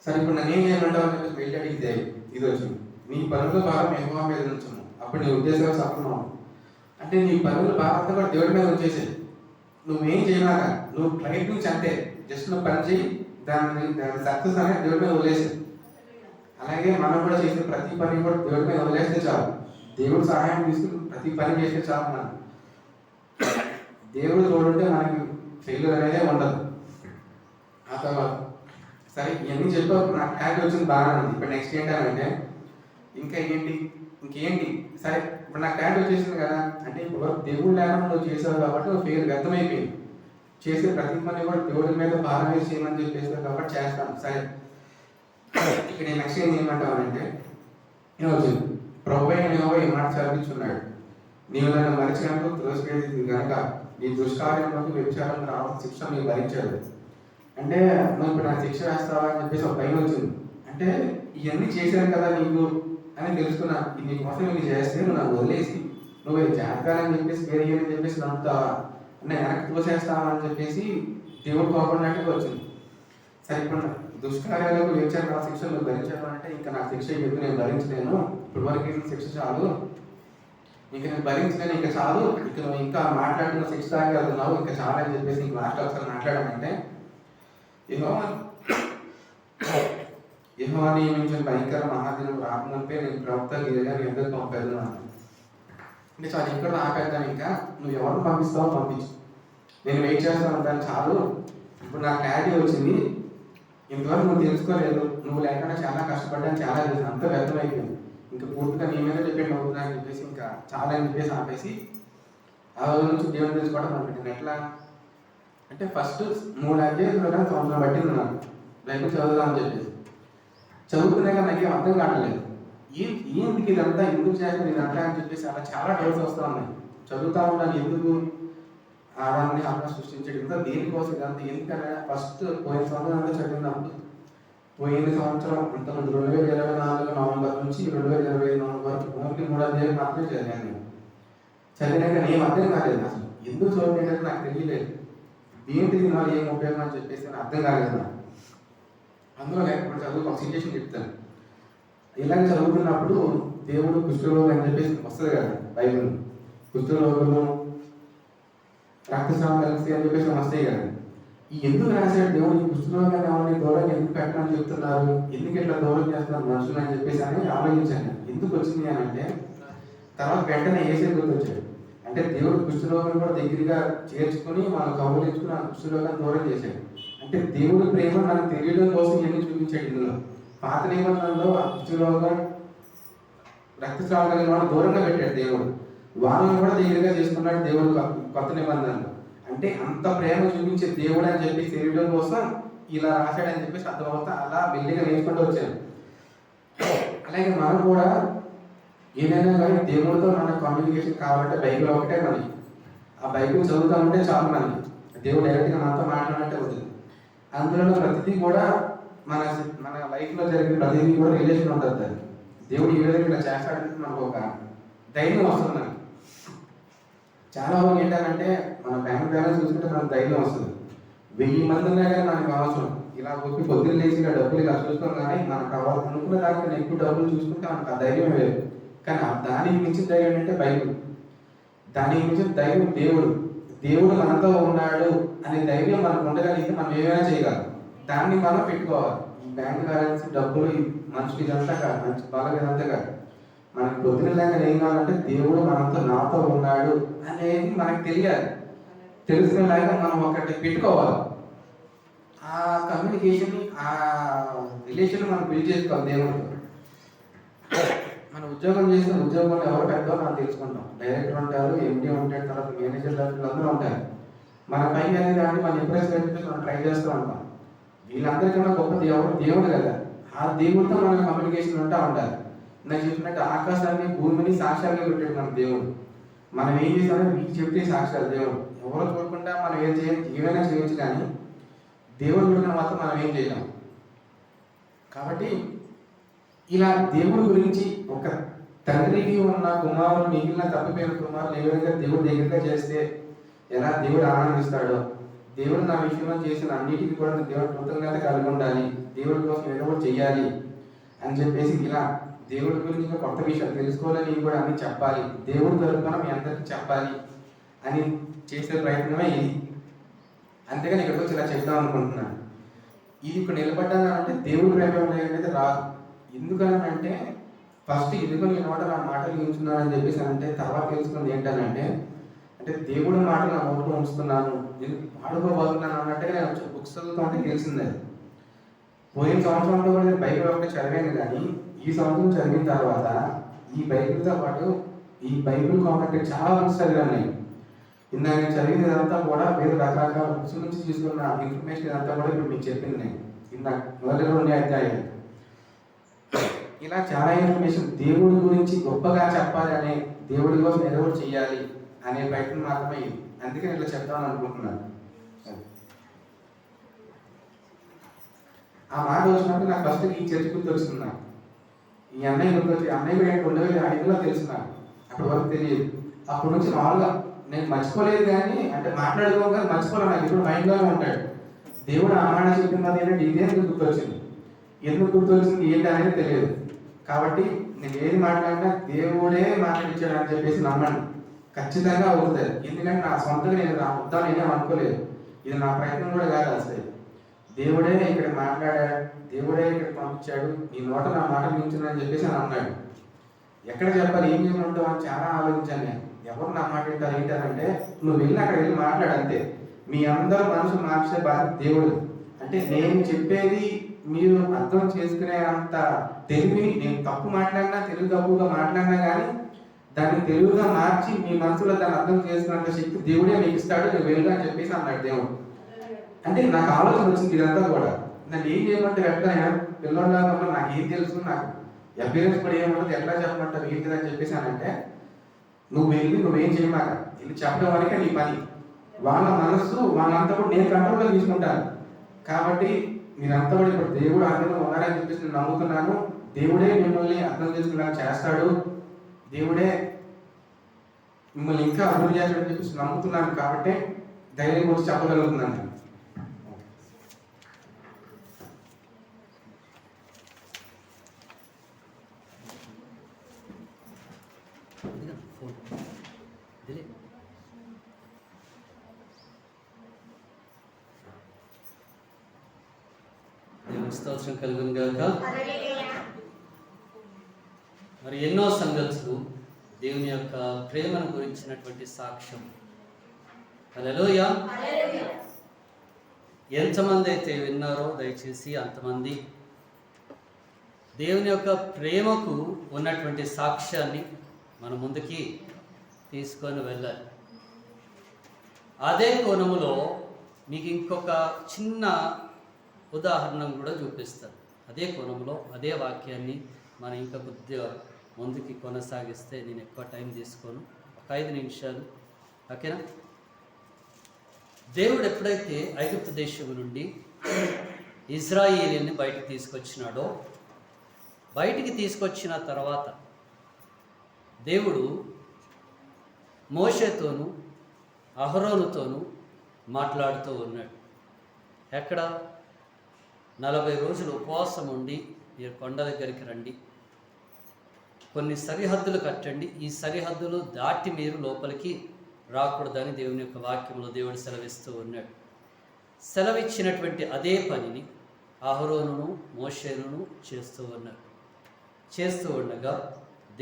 సరే ఇప్పుడు నన్ను ఏం చేయమంటావు అని చెప్పేసి వెళ్ళి అడిగితే ఇది వచ్చింది, నీ పనుల భారం యెహోవా మీద ఉంచుము, అప్పుడు నీ ఉద్దేశాలు సఫలం. అంటే నీ పనుల భారం అంతా కూడా దేవుడి మీద వచ్చేసేది, నువ్వేం చేయలేక నువ్వు ప్రయత్నించి అంతే, జస్ట్ నువ్వు పని చేయి, దాని సక్సెస్ అనేది దేవుడి మీద వదిలేసి. అలాగే మనం కూడా చేసే ప్రతి పని కూడా దేవుడి మీద వదిలేస్తే చాలు. దేవుడు సహాయం తీసుకుని ప్రతి పని చేస్తే చాలు. మనం దేవుడు తోడుంటే మనకి ఫెయిల్యూర్ అనేదే ఉండదు. ఆ తర్వాత సరే ఇవన్నీ చెప్పినప్పుడు నాకు హ్యాపీ వచ్చింది, బాగానే ఉంది. ఇప్పుడు నెక్స్ట్ ఏంటంటే ఇంకా ఇంకేంటి సరే ఇప్పుడు నాకు ట్యాట్ వచ్చేసింది కదా, అంటే ఇప్పుడు దేవుడు లేకుండా నువ్వు చేసావు కాబట్టి నువ్వు ఫెయిల్ వ్యర్థమైపోయింది. చేసే ప్రతి పని కూడా దేవుడి మీద భారం వేసి చేయమని చెప్పి చేస్తావు కాబట్టి చేస్తాను. సరే ఇక్కడ నెక్స్ట్ ఏం చేయమంటావు వచ్చింది, ప్రభు అయిన ఈ మాట చదివించున్నాడు, నీవు నన్ను మరిచినట్టు త్రోసివేది కనుక నీ దుష్కార్యంలోకి వ్యభిచారం రావాల్సిన శిక్ష నీవు భరించాడు. అంటే నువ్వు ఇప్పుడు నాకు శిక్ష వేస్తావా అని చెప్పేసి ఒక భయం వచ్చింది. అంటే ఇవన్నీ చేశాను కదా నీకు అని తెలుసుకున్నా, నీకోసం ఇవి చేస్తే నువ్వు నాకు వదిలేసి నువ్వు జాగ్రత్తని చెప్పేసి పెరిగాని చెప్పేసి నమ్ముతావా, అంటే వెనక్కి తోసేస్తావా అని చెప్పేసి దేవుడు కోపడినట్టుగా వచ్చింది. సరే ఇప్పుడు దుష్కార్యాలకు వ్యభిచారం నా శిక్ష నువ్వు భరించాను అంటే ఇంకా నా శిక్ష ఎందుకు నేను భరించలేను, ఇప్పుడు వరకు శిక్ష చాలు, ఇంకా నేను భరించలేను, ఇంకా చాలు, ఇక నువ్వు ఇంకా మాట్లాడుతున్న శిక్ష దాకా వెళ్తున్నావు, ఇంకా చాలా అని చెప్పేసి ఇంక లాస్ట్ ఒకసారి మాట్లాడామంటే యెహోవా నియమించిన భయంకర మహాదినం రాకముందే నేను ప్రవక్త గిరిగాని ఎందుకు పంపేది అంటే చాలు, ఇక్కడ ఆపేద్దాను, ఇంకా నువ్వు ఎవరిని పంపిస్తావో పంపించు, నేను వెయిట్ చేస్తాను ఉంటాను చాలు. ఇప్పుడు నాకు క్లారిటీ వచ్చింది, ఇంతవరకు నువ్వు తెలుసుకోలేదు, నువ్వు లేకుండా చాలా కష్టపడ్డాను, చాలా చేసి అంత వ్యర్థమైపోయింది, ఇంకా పూర్తిగా నీ మీద డిపెండ్ అవుతున్నా అని చెప్పేసి ఇంకా చాలా అని చెప్పేసి ఆపేసి ఆ రోజు నుంచి దేవుని తెలుసుకోవడం అనుకుంటాను. ఎట్లా అంటే ఫస్ట్ 3 అధ్యాయులు సంవత్సరం పట్టింది నాకు బైబిల్ చదువుదామని చెప్పేసి. చదువుకునేగా నాకేం అర్థం కావట్లేదు, ఏంటికి ఇదంతా ఎందుకు చేస్తాను ఇదంతా అని చెప్పేసి అలా చాలా డౌట్స్ వస్తూ ఉన్నాయి. చదువుతా ఉన్నాను, ఎందుకు ఆదాన్ని ఆత్మ సృష్టించాడు, ఇంకా దేనికోసం ఇదంతా ఎందుకనే ఫస్ట్ పోయిన సంవత్సరం అంతా చదివినప్పుడు, పోయిన సంవత్సరం అంతకుముందు 2024 నవంబర్ నుంచి 2025 నవంబర్ వరకు ఓన్లీ 3 అధ్యాయులు మాత్రమే చదివాను నేను. చదివినాక నేను అర్థం కాలేదు, అసలు ఎందుకు చదివినట్టు నాకు తెలియలేదు, ఏంటిది నాకు ఏం ఉపయోగం అని చెప్పేసి అర్థం కాలేదు. అందులో ఇప్పుడు చదువు ఒక సిచ్యువేషన్ చెప్తాను. ఇలాగ చదువుతున్నప్పుడు దేవుడు కుష్ఠరోగం అని చెప్పేసి వస్తుంది కదా బైబిల్, కుష్ఠరోగులు రక్తస్రావం కలిసి అని చెప్పేసి వస్తాయి కదా. ఈ ఎందుకు రాశాడు దేవుడు ఈ కుష్ఠరోగాన్ని ఏమని దూరం ఎందుకు పెట్టమని చెప్తున్నారు, ఎందుకు ఇట్లా దూరం చేస్తున్నారు మనుషులు అని చెప్పేసి అని ఆలోచించాను. ఎందుకు వచ్చింది అని అంటే తర్వాత వెంటనే ఏసే గుర్తొచ్చాడు. అంటే దేవుడు కుష్ఠరోగం కూడా దగ్గరగా చేర్చుకుని మనం కౌలించుకుని ఆ కుష్ఠరోగాన్ని దూరం చేశాడు. అంటే దేవుడి ప్రేమ మనకు తెలియడం కోసం ఇవన్నీ చూపించాడు. ఇందులో పాత నిబంధనలో ఆ కుష్ఠరోగం రక్తస్రావం కలిగిన వాడు దూరంగా పెట్టాడు దేవుడు, వాళ్ళని కూడా దగ్గరగా చేసుకున్నాడు దేవుడు కొత్త నిబంధనలు. అంటే అంత ప్రేమ చూపించే దేవుడు అని చెప్పి తెలియడం కోసం ఇలా రాశాడని చెప్పేసి అర్థమవుతా అలా మెల్లిగా నేర్చుకుంటూ వచ్చాను. అలాగే మనం కూడా ఏదైనా కానీ దేవుడితో మన కమ్యూనికేషన్ కావాలంటే బైబిల్ ఒకటే మనకి, ఆ బైబిల్ చదువుతూ ఉంటే చాలు మనకి, దేవుడు డైరెక్ట్గా మనతో మాట్లాడినట్టే అవుతుంది. అందులో ప్రతిదీ కూడా మన మన లైఫ్లో జరిగే ప్రతిదీ కూడా రిలేషన్ ఉంటుంది. దాన్ని దేవుడు ఈ విధంగా ఇలా చేస్తాడంటే మనకు ఒక ధైర్యం వస్తుంది. మనకి చాలా మంది ఏంటంటే మన బ్యాంక్ బ్యాలెన్స్ చూసుకుంటే మనకు ధైర్యం వస్తుంది. 1000 మంది ఉన్నా కానీ మనకు అవసరం ఇలా వచ్చి పొద్దున్న లేచి డబ్బులు ఇలా చూస్తాం, కానీ మనకు కావాలి అనుకున్న దానికన్నా ఎక్కువ డబ్బులు చూసుకుంటే మనకు ఆ ధైర్యం వేరు. కానీ దానికి మించిన ధైర్యం ఏంటంటే బైబిల్, దానికి మించిన ధైర్యం దేవుడు. దేవుడు మనతో ఉన్నాడు అనే ధైర్యం మనకు ఉండగలిగితే మనం ఏమైనా చేయగలం. దాన్ని మనం పెట్టుకోవాలి. ఈ బ్యాంక్ బ్యాలెన్స్ డబ్బులు మనిషికి ఇదంతా కాదు, మంచి బాగా ఇదంతా కాదు. మనకు పొద్దున లేక ఏం కావాలంటే దేవుడు మనతో నాతో ఉన్నాడు అనేది మనకు తెలియాలి. తెలుసుకునేలాగా మనం ఒకటి పెట్టుకోవాలి. ఆ కమ్యూనికేషన్ ఆ రిలేషన్ మనం బిల్డ్ చేసుకోవాలి దేవుడితో. మనం ఉద్యోగం చేసిన ఉద్యోగంలో ఎవరు పెద్దో మనం తెలుసుకుంటాం. డైరెక్టర్ ఉంటారు, ఎండి ఉంటాడు, తర్వాత మేనేజర్ అందరూ ఉంటారు. మన పైన అనేది కానీ మనం ఇంప్రెస్ చెప్పేసి మనం ట్రై చేస్తూ ఉంటాం. వీళ్ళందరికన్నా గొప్ప దేవుడు కదా, ఆ దేవుడితో మన కమ్యూనికేషన్ ఉంటా ఉండాలి. నేను చెప్పినట్టు ఆకాశాన్ని భూమిని సాక్ష్యాలుగా పెట్టాడు మన దేవుడు. మనం ఏం చేసామో మీకు చెప్తే సాక్ష్యాలు దేవుడు. ఎవరో చూడకుండా మనం ఏమైనా చేయొచ్చు, కానీ దేవుడు చూడడం మాత్రం మనం ఏం చేయలేం. కాబట్టి ఇలా దేవుడి గురించి ఒక తండ్రికి ఉన్న కుమారులు మిగిలిన తప్పిపోయిన కుమారులు ఏ విధంగా దేవుడు దగ్గరగా చేస్తే ఎలా దేవుడు ఆనందిస్తాడో, దేవుడు నా విషయంలో చేసిన అన్నిటికీ కూడా దేవుడు కృతజ్ఞత కలిగి ఉండాలి, దేవుడి కోసం ఏదో ఒకటి చెయ్యాలి అని చెప్పేసి ఇలా దేవుడి గురించి ఇంకా కొత్త విషయాలు తెలుసుకోవాలని కూడా అన్ని చెప్పాలి, దేవుడి తరపున మీ అందరికీ చెప్పాలి అని చేసే ప్రయత్నమే ఇది. అందుకని ఇక్కడికి వచ్చి ఇలా చెప్దాం అనుకుంటున్నాను. ఇది ఇక్కడ నిలబడ్డాను అంటే దేవుడి ప్రేమ అనేది రాదు. ఎందుకనంటే ఫస్ట్ ఇదిగో నీ నోట నా మాటలు ఉంచున్నానని చెప్పేసి అంటే తర్వాత తెలుసుకుంది ఏంటనంటే అంటే దేవుడి మాటలు నా నోట్లో ఉంచుతున్నాను, నేను వాడుకోబోతున్నాను అన్నట్టుగా నేను బుక్స్ చదువుతుంటే తెలిసింది. పోయిన సంవత్సరంలో కూడా నేను బైబిల్ ఒకటి చదివాను, కానీ ఈ సంవత్సరం చదివిన తర్వాత ఈ బైబిల్తో పాటు ఈ బైబిల్ కాంటాక్ట్ చాలా బుక్స్ చదివాను నేను. ఇందాక నేను చదివినదంతా కూడా వేరే రకరకాల బుక్స్ నుంచి తీసుకున్న ఇన్ఫర్మేషన్ ఇదంతా కూడా ఇప్పుడు మీకు చెప్పింది నేను ఇందాక మొదటి 2 అధ్యాయాలు. ఇలా చాలా ఇన్ఫర్మేషన్ దేవుడి గురించి గొప్పగా చెప్పాలని, దేవుడి కోసం ఏదో ఒకటి చేయాలి అనే ప్రయత్నం మాత్రమే ఇది. అందుకే నేను ఇలా చెప్తామని అనుకుంటున్నాను. ఆ మాట వచ్చినప్పుడు నాకు ఫస్ట్ ఈ చర్చ గుర్తు వస్తుంది. ఈ అన్నయ్య గుర్తు వచ్చి అన్నయ్య కూడా 2005లో తెలుసు నాకు, అప్పటి వరకు తెలియదు. అప్పటి నుంచి మామూలుగా నేను మర్చిపోలేదు, కానీ అంటే మాట్లాడుకోగా మర్చిపోలేదు, నాకు ఇప్పుడు మైండ్లోనే ఉంటాడు. దేవుడు ఆ మాట చెప్తున్నది ఏంటంటే ఇదే గుర్తొచ్చింది. ఎందుకు గుర్తొచ్చింది ఏంటి అనేది తెలియదు. కాబట్టి నేను ఏది మాట్లాడినా దేవుడే మాట్లాడించాడు అని చెప్పేసి నమ్మండి, ఖచ్చితంగా అవుతుంది. ఎందుకంటే నా సొంతంగా నేను నా వద్దాం నేనేం అనుకోలేదు, ఇది నా ప్రయత్నం కూడా కాదు. అసలు దేవుడే ఇక్కడ మాట్లాడాడు, దేవుడే ఇక్కడ పంపించాడు, నీ నోట నా మాట మించునని చెప్పేసి అని అన్నాడు. ఎక్కడ చెప్పాలి, ఏం చేయమంటావు అని చాలా ఆలోచించాను నేను. ఎవరు నా మాట వింటారు ఏంటంటే నువ్వు వెళ్ళి అక్కడ వెళ్ళి మాట్లాడు అంతే. మీ అందరూ మనసు మార్చే బాధ్యత దేవుడు. అంటే నేను చెప్పేది మీరు అర్థం చేసుకునే అంత తెలివి, నేను తప్పు మాట్లాడినా తెలుగు తప్పుగా మాట్లాడినా కానీ దాన్ని తెలుగుగా మార్చి మీ మనసులో దాన్ని అర్థం చేసుకున్నంత శక్తి దేవుడే మీకు ఇస్తాడు, నువ్వు వెళ్ళు అని చెప్పేసి అన్నాడు దేవుడు. అంటే నాకు ఆలోచన వచ్చింది ఇదంతా కూడా. నన్ను ఏం చేయమంటే ఎట్లా పిల్లల నాకు ఏం తెలుసు, నాకు అపీరెన్స్ కూడా ఏముండదు, ఎట్లా చెప్పమంటారు ఏంటిది అని చెప్పేసి అని అంటే నువ్వు వెళ్ళి నువ్వేం చేయమాక, వెళ్ళి చెప్పడం వరకే నీ పని. వాళ్ళ మనస్సు వాళ్ళంతా కూడా నేను కంట్రోల్లో తీసుకుంటాను. కాబట్టి మీరంతా కూడా ఇప్పుడు దేవుడు అందరూ ఉన్నారని చెప్పేసి నేను నమ్ముతున్నాను. దేవుడే మిమ్మల్ని అర్థం చేసుకునేలా చేస్తాడు, దేవుడే మిమ్మల్ని ఇంకా అభివృద్ధి చేస్తాడని చెప్పేసి నమ్ముతున్నాను. కాబట్టి ధైర్యం వచ్చి చెప్పగలుగుతున్నాను. స్తోత్రం కలుగును గాక. మరి ఎన్నో సంగతులు దేవుని యొక్క ప్రేమను గురించినటువంటి సాక్ష్యం. హల్లెలూయా. ఎంతమంది అయితే విన్నారో దయచేసి అంతమంది దేవుని యొక్క ప్రేమకు ఉన్నటువంటి సాక్ష్యాన్ని మన ముందుకి తీసుకొని వెళ్ళాలి. అదే కోణములో మీకు ఇంకొక చిన్న ఉదాహరణ కూడా చూపిస్తాను. అదే కోణంలో అదే వాక్యాన్ని మనం ఇంకా కొద్దిగా ముందుకి కొనసాగిస్తే నేను ఎక్కువ టైం తీసుకోను, ఒక 5 నిమిషాలు, ఓకేనా? దేవుడు ఎప్పుడైతే ఐగుప్తు దేశం నుండి ఇజ్రాయేలీని బయటికి తీసుకొచ్చినాడో, బయటికి తీసుకొచ్చిన తర్వాత దేవుడు మోషేతోనూ అహరోనుతోనూ మాట్లాడుతూ ఉన్నాడు. ఎక్కడ? 40 రోజులు ఉపవాసం ఉండి మీరు కొండ దగ్గరికి రండి, కొన్ని సరిహద్దులు కట్టండి, ఈ సరిహద్దులు దాటి మీరు లోపలికి రాకూడదని దేవుని యొక్క వాక్యంలో దేవుడు సెలవిస్తూ ఉన్నాడు. సెలవిచ్చినటువంటి అదే పనిని అహరోనును మోషేను చేస్తూ ఉన్నారు. చేస్తూ ఉండగా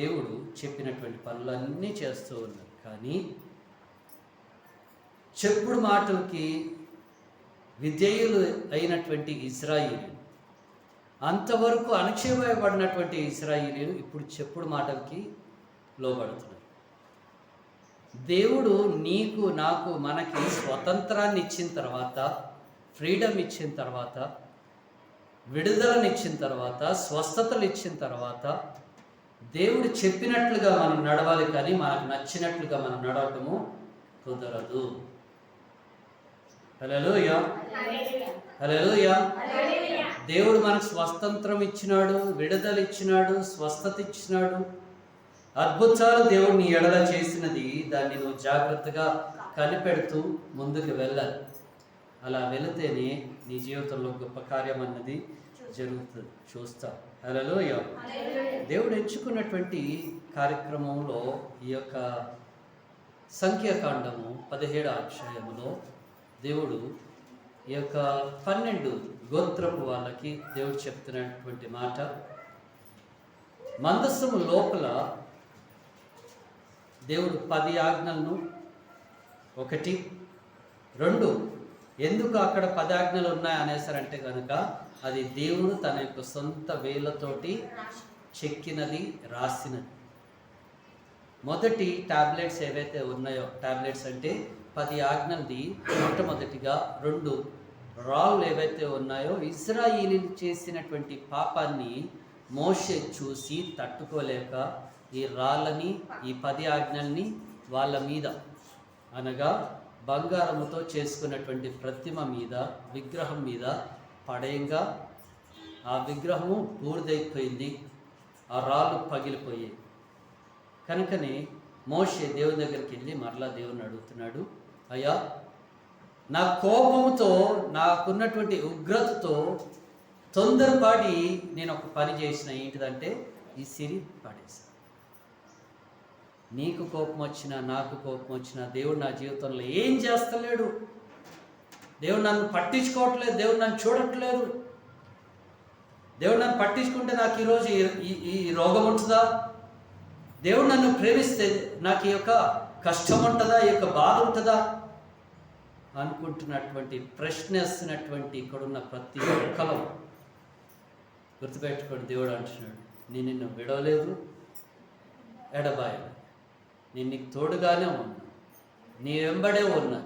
దేవుడు చెప్పినటువంటి పనులన్నీ చేస్తూ ఉన్నారు. కానీ చెప్పుడు మాటలకి విధేయులు అయినటువంటి ఇశ్రాయేలీయులు, అంతవరకు అణచివేయబడినటువంటి ఇశ్రాయేలీయులు ఇప్పుడు చెప్పుడు మాటలకి లోబడుతున్నారు. దేవుడు నీకు నాకు మనకి స్వతంత్రాన్ని ఇచ్చిన తర్వాత, ఫ్రీడమ్ ఇచ్చిన తర్వాత, విడుదలను ఇచ్చిన తర్వాత, స్వస్థతలు ఇచ్చిన తర్వాత దేవుడు చెప్పినట్లుగా మనం నడవాలి, కానీ మనకు నచ్చినట్లుగా మనం నడవటము కుదరదు. హల్లెలూయా, హల్లెలూయా. దేవుడు మనకు స్వతంత్రం ఇచ్చినాడు, విడుదల ఇచ్చినాడు, స్వస్థత ఇచ్చినాడు, అద్భుతాలు దేవుడు నీ ఎడల చేసినది. దాన్ని నువ్వు జాగ్రత్తగా కనిపెడుతూ ముందుకు వెళ్ళాలి. అలా వెళితేనే నీ జీవితంలో గొప్ప కార్యం అన్నది జరుగుతుంది, చూస్తావు. హల్లెలూయా. దేవుడు ఎంచుకున్నటువంటి కార్యక్రమంలో ఈ యొక్క సంఖ్యాకాండము 17వ అధ్యాయములో దేవుడు ఈ యొక్క 12 గోత్రపు వాళ్ళకి దేవుడు చెప్తున్నటువంటి మాట, మందసము లోపల దేవుడు 10 ఆజ్ఞలను 1, 2 ఎందుకు అక్కడ 10 ఆజ్ఞలు ఉన్నాయి అనేసారంటే కనుక అది దేవుడు తన యొక్క సొంత వేళ్ళతోటి చెక్కినది, రాసినది. మొదటి టాబ్లెట్స్ ఏవైతే ఉన్నాయో, టాబ్లెట్స్ అంటే 10 ఆజ్ఞలది మొట్టమొదటిగా 2 రాళ్ళు ఏవైతే ఉన్నాయో, ఇశ్రాయేలీలు చేసినటువంటి పాపాన్ని మోషే చూసి తట్టుకోలేక ఈ రాళ్ళని, ఈ 10 ఆజ్ఞల్ని వాళ్ళ మీద, అనగా బంగారముతో చేసుకున్నటువంటి ప్రతిమ మీద, విగ్రహం మీద పడేయంగా ఆ విగ్రహము బూడిదైపోయింది, ఆ రాళ్ళు పగిలిపోయాయి. కనుకనే మోషే దేవుని దగ్గరికి వెళ్ళి మరలా దేవుని అడుగుతున్నాడు, అయ్యా నా కోపముతో, నాకున్నటువంటి ఉగ్రతతో తొందరపాడి నేను ఒక పని చేసిన, ఏంటిదంటే ఈ సిరి పడేసా. నీకు కోపం వచ్చినా, నాకు కోపం వచ్చినా దేవుడు నా జీవితంలో ఏం చేస్తలేడు. దేవుడు నన్ను పట్టించుకోవట్లేదు, దేవుడు నన్ను చూడట్లేదు. దేవుడు నన్ను పట్టించుకుంటే నాకు ఈరోజు ఈ రోగం ఉంటుందా? దేవుడు నన్ను ప్రేమిస్తే నాకు ఈ యొక్క కష్టం ఉంటుందా, ఈ యొక్క బాధ ఉంటుందా అనుకుంటున్నటువంటి, ప్రశ్నిస్తున్నటువంటి ఇక్కడున్న ప్రతి ఒక్కరు గుర్తుపెట్టుకోండి, దేవుడు అంటున్నాడు, నేను నిన్ను విడవలేదు, ఎడబాయలేదు, నేను నీకు తోడుగానే ఉన్నా, నీ వెంబడే ఉన్నా.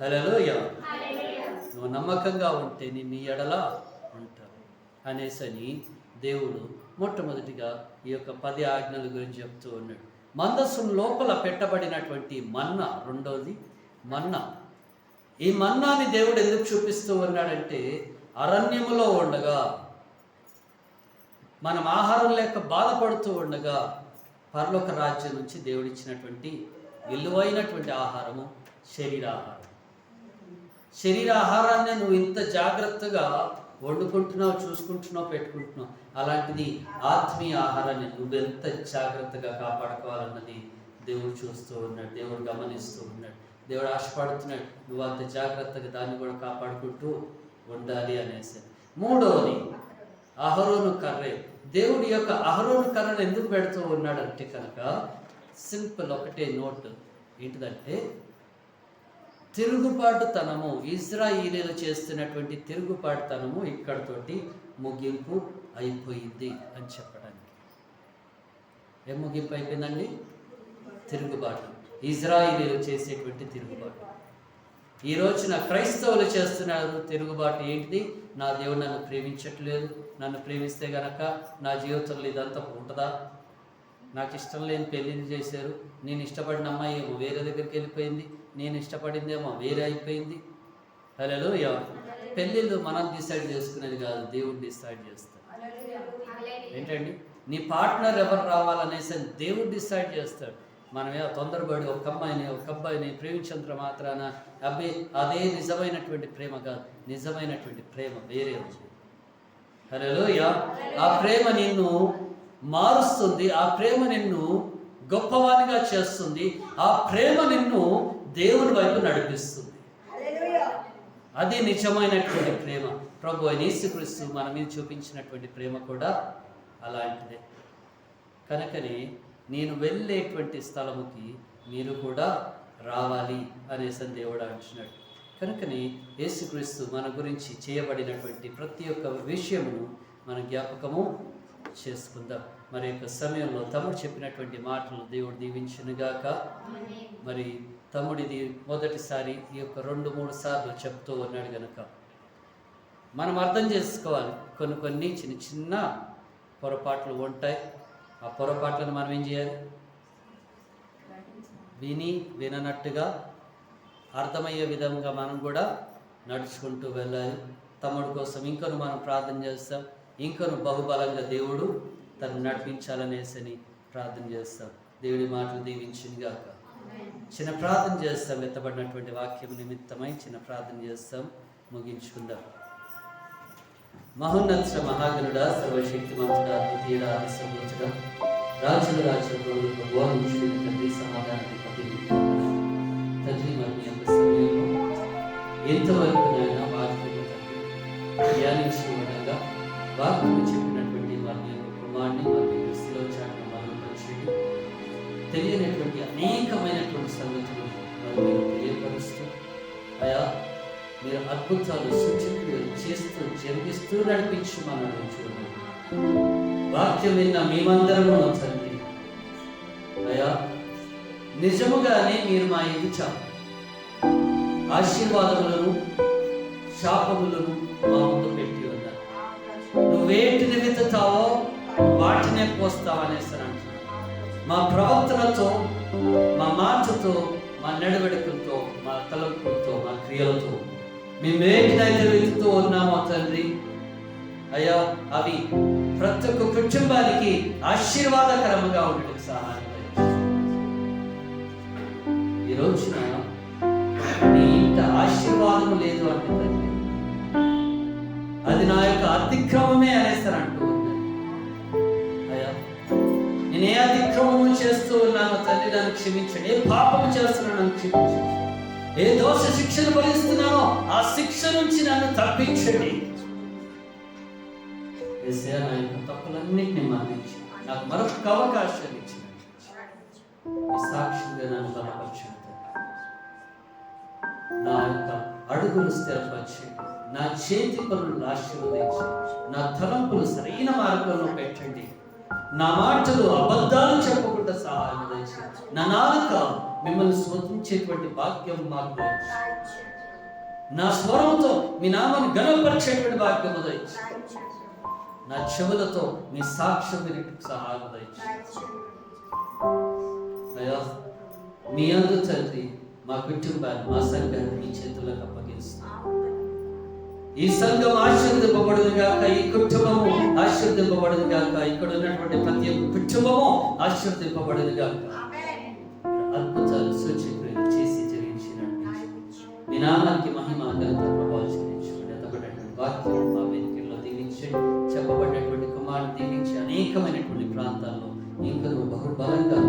హల్లెలూయా. నువ్వు నమ్మకంగా ఉంటే నేను నీ ఎడల ఉంటాను అనేసని దేవుడు మొట్టమొదటిగా ఈ యొక్క 10 ఆజ్ఞల గురించి చెప్తూ ఉన్నాడు. మందసం లోపల పెట్టబడినటువంటి మన్నా, రెండోది మన్నా. ఈ మన్నాని దేవుడు ఎందుకు చూపిస్తూ ఉన్నాడంటే, అరణ్యములో ఉండగా, మనం ఆహారం లేక బాధపడుతూ ఉండగా పరలోక రాజ్యం నుంచి దేవుడిచ్చినటువంటి విలువైనటువంటి ఆహారము శరీరాహారం. శరీరాహారాన్ని నువ్వు ఇంత జాగ్రత్తగా వండుకుంటున్నావు, చూసుకుంటున్నావు, పెట్టుకుంటున్నావు. అలాంటిది ఆత్మీయ ఆహారాన్ని నువ్వెంత జాగ్రత్తగా కాపాడుకోవాలన్నది దేవుడు చూస్తూ ఉన్నాడు, దేవుడు గమనిస్తూ ఉన్నాడు, దేవుడు ఆశపడుతున్నాడు. నువ్వు అంత జాగ్రత్తగా దాన్ని కూడా కాపాడుకుంటూ ఉండాలి అనేసి. మూడవది అహరోను కర్రే. దేవుడి యొక్క అహరోను కర్రను ఎందుకు పెడుతూ ఉన్నాడంటే కనుక సింపుల్ ఒకటే నోట్, ఏంటిదంటే తిరుగుబాటుతనము, ఇశ్రాయేలీయులు చేస్తున్నటువంటి తిరుగుబాటుతనము ఇక్కడతోటి ముగింపు అయిపోయింది అని చెప్పడానికి. ఏం ముగింపు అయిపోయిందండి? తిరుగుబాటు, ఇశ్రాయేలీయులు చేసేటువంటి తిరుగుబాటు. ఈ రోజున క్రైస్తవులు చేస్తున్నారు తిరుగుబాటు. ఏంటిది? నా దేవుడు నన్ను ప్రేమించట్లేదు, నన్ను ప్రేమిస్తే గనక నా జీవితంలో ఇదంతా ఉంటుందా? నాకు ఇష్టం లేని పెళ్ళిళ్ళు చేశారు, నేను ఇష్టపడిన అమ్మాయి ఏమో వేరే దగ్గరికి వెళ్ళిపోయింది, నేను ఇష్టపడిందేమో వేరే అయిపోయింది. హల్లెలూయా. పెళ్ళిళ్ళు మనం డిసైడ్ చేసుకునేది కాదు, దేవుడు డిసైడ్ చేస్తాడు. ఏంటండి, నీ పార్ట్నర్ ఎవరు రావాలనేసి దేవుడు డిసైడ్ చేస్తాడు. మనమే తొందరపడి ఒక అమ్మాయిని ఒక అబ్బాయిని ప్రేమించినంత మాత్రాన అదే నిజమైనటువంటి ప్రేమ కాదు. నిజమైనటువంటి ప్రేమ వేరే ఉంది. హల్లెలూయా. ఆ ప్రేమ నిన్ను మారుస్తుంది, ఆ ప్రేమ నిన్ను గొప్పవానిగా చేస్తుంది, ఆ ప్రేమ నిన్ను దేవుని వైపు నడిపిస్తుంది. అది నిజమైనటువంటి ప్రేమ. ప్రభు అయిన యేసుక్రీస్తు మన మీద చూపించినటువంటి ప్రేమ కూడా అలాంటిదే. కనుకనే నేను వెళ్ళేటువంటి స్థలముకి మీరు కూడా రావాలి అనేసి దేవుడు అంటున్నాడు. కనుకని యేసుక్రీస్తు మన గురించి చేయబడినటువంటి ప్రతి ఒక్క విషయమును మన జ్ఞాపకము చేసుకుందాం. మరి యొక్క సమయంలో తమ్ముడు చెప్పినటువంటి మాటలు దేవుడు దీవించునుగాక. మరి తమ్ముడిది మొదటిసారి ఈ యొక్క 2-3 సార్లు చెప్తూ ఉన్నాడు కనుక మనం అర్థం చేసుకోవాలి. కొన్ని చిన్న చిన్న పొరపాట్లు ఉంటాయి. ఆ పొరపాట్లను మనం ఏం చేయాలి? విననట్టుగా అర్థమయ్యే విధంగా మనం కూడా నడుచుకుంటూ వెళ్ళాలి. తమ్ముడి కోసం ఇంకొను మనం ప్రార్థన చేస్తాం, ఇంకొను బహుబలంగా దేవుడు తను నడిపించాలనేసి ప్రార్థన చేస్తాం. దేవుడి మాటలు దీవించునుగాక. చిన్న ప్రార్థన చేస్తాం. ఎత్తబడినటువంటి వాక్యం నిమిత్తమై చిన్న ప్రార్థన చేస్తాం, ముగించుకుందాం. మహోన్నత మహాగణుడా, సర్వశక్తిమంతుడా, ద్వితీయుడా, విశ్వముచుడా, రాజుల రాజు ప్రభువులకు గోవించుడి తండ్రి, సమాధానాన్ని తండ్రి, మరి యొక్క సమయంలో ఎంతవరకు నైనా వాక్యం జరిగినటువంటి అనేకమైనటువంటి సంగతులు మరి మీరు తెలియపరుస్తూ అయా మీరు అద్భుతాలు సూచనలు చేస్తూ జరిగిస్తూ నడిపించమన్నాడు చూడండి. వాక్యం విన్న మేమందరము తండ్రి అయా నిజముగానే మీరు మా ఎదుట ఆశీర్వాదములను శాపములను మా ముందు పెట్టి ఉన్నారు. నువ్వేంటిని విత్తుతావో వాటినే పోస్తావు అనేసి అంటున్నాను. మా ప్రవర్తనతో, మా మాటతో, మా నడవడికలతో, మా తలంపులతో, మా క్రియలతో మేము వేటినైతే వెతుకుతూ ఉన్నామో తండ్రి అయ్యా అవి ప్రతి ఒక్క కుటుంబానికి ఆశీర్వాదకరముగా ఉండడానికి సహాయం ఈ రోజున నీ ఇంట ఆశీర్వాదం లేదు అంటే తండ్రి అది నా యొక్క అతిక్రమమే అనేసి అంటూ ఉన్నాను. అయ్యా నేను ఏ అతిక్రమము చేస్తూ ఉన్నానో తండ్రి నన్ను క్షమించండి. ఏ పాపము చేస్తున్నానో నన్ను క్షమించండి. ఏ దోష శిక్షను భరిస్తున్నానో ఆ శిక్ష నుంచి నన్ను తప్పించండి. నా యొక్క తప్పులన్నింటినీ మన్నించి నాకు మరొక అవకాశాన్ని ఇచ్చిన సాక్షిగా నన్ను బలపరచండి. నా యొక్క అడుగులు స్థిరపరచండి. నా చేతి పనులు ఆశీర్వదించండి. నా తలంపులు సరైన మార్గంలో పెట్టండి. నా మాటలు అబద్ధాలు చెప్పకుండా సహాయం దయచేయండి. నా నాలుక మిమ్మల్ని స్మరించేటువంటి భాగ్యం మాకు దయచేయండి. నా స్వరంతో మీ నామాన్ని ఘనపరిచేటువంటి భాగ్యం దయచేయండి. నా చెవులతో మీ సాక్ష్యం వినడానికి సహాయం దయచేయండి. అయ్యా మీ అందు తండ్రి మా కుటుంబాన్ని, మా సంఘాన్ని మీ చేతులకు అప్పగిస్తున్నాం. ఈ సంఘం ఆశీర్వదింపబడును గాక, ఈ కుటుంబము ఆశీర్వదింపబడును గాక, ఇక్కడ ఉన్నటువంటి ప్రతి ఒక్క కుటుంబము ఆశీర్వదింపబడును గాక. అద్భుతాలు సూచనలు చేసి జరిగించినట్టు మీ నామానికి మహిమ ఘనత ప్రభావం చెల్లించుకోండి. ఎత్తబడినటువంటి వాక్యం మా వెనుకల్లో దీవించండి. చెప్పబడినటువంటి కుమారుని దీవించి అనేకమైనటువంటి ప్రాంతాల్లో ఇంకా బహుబలంగా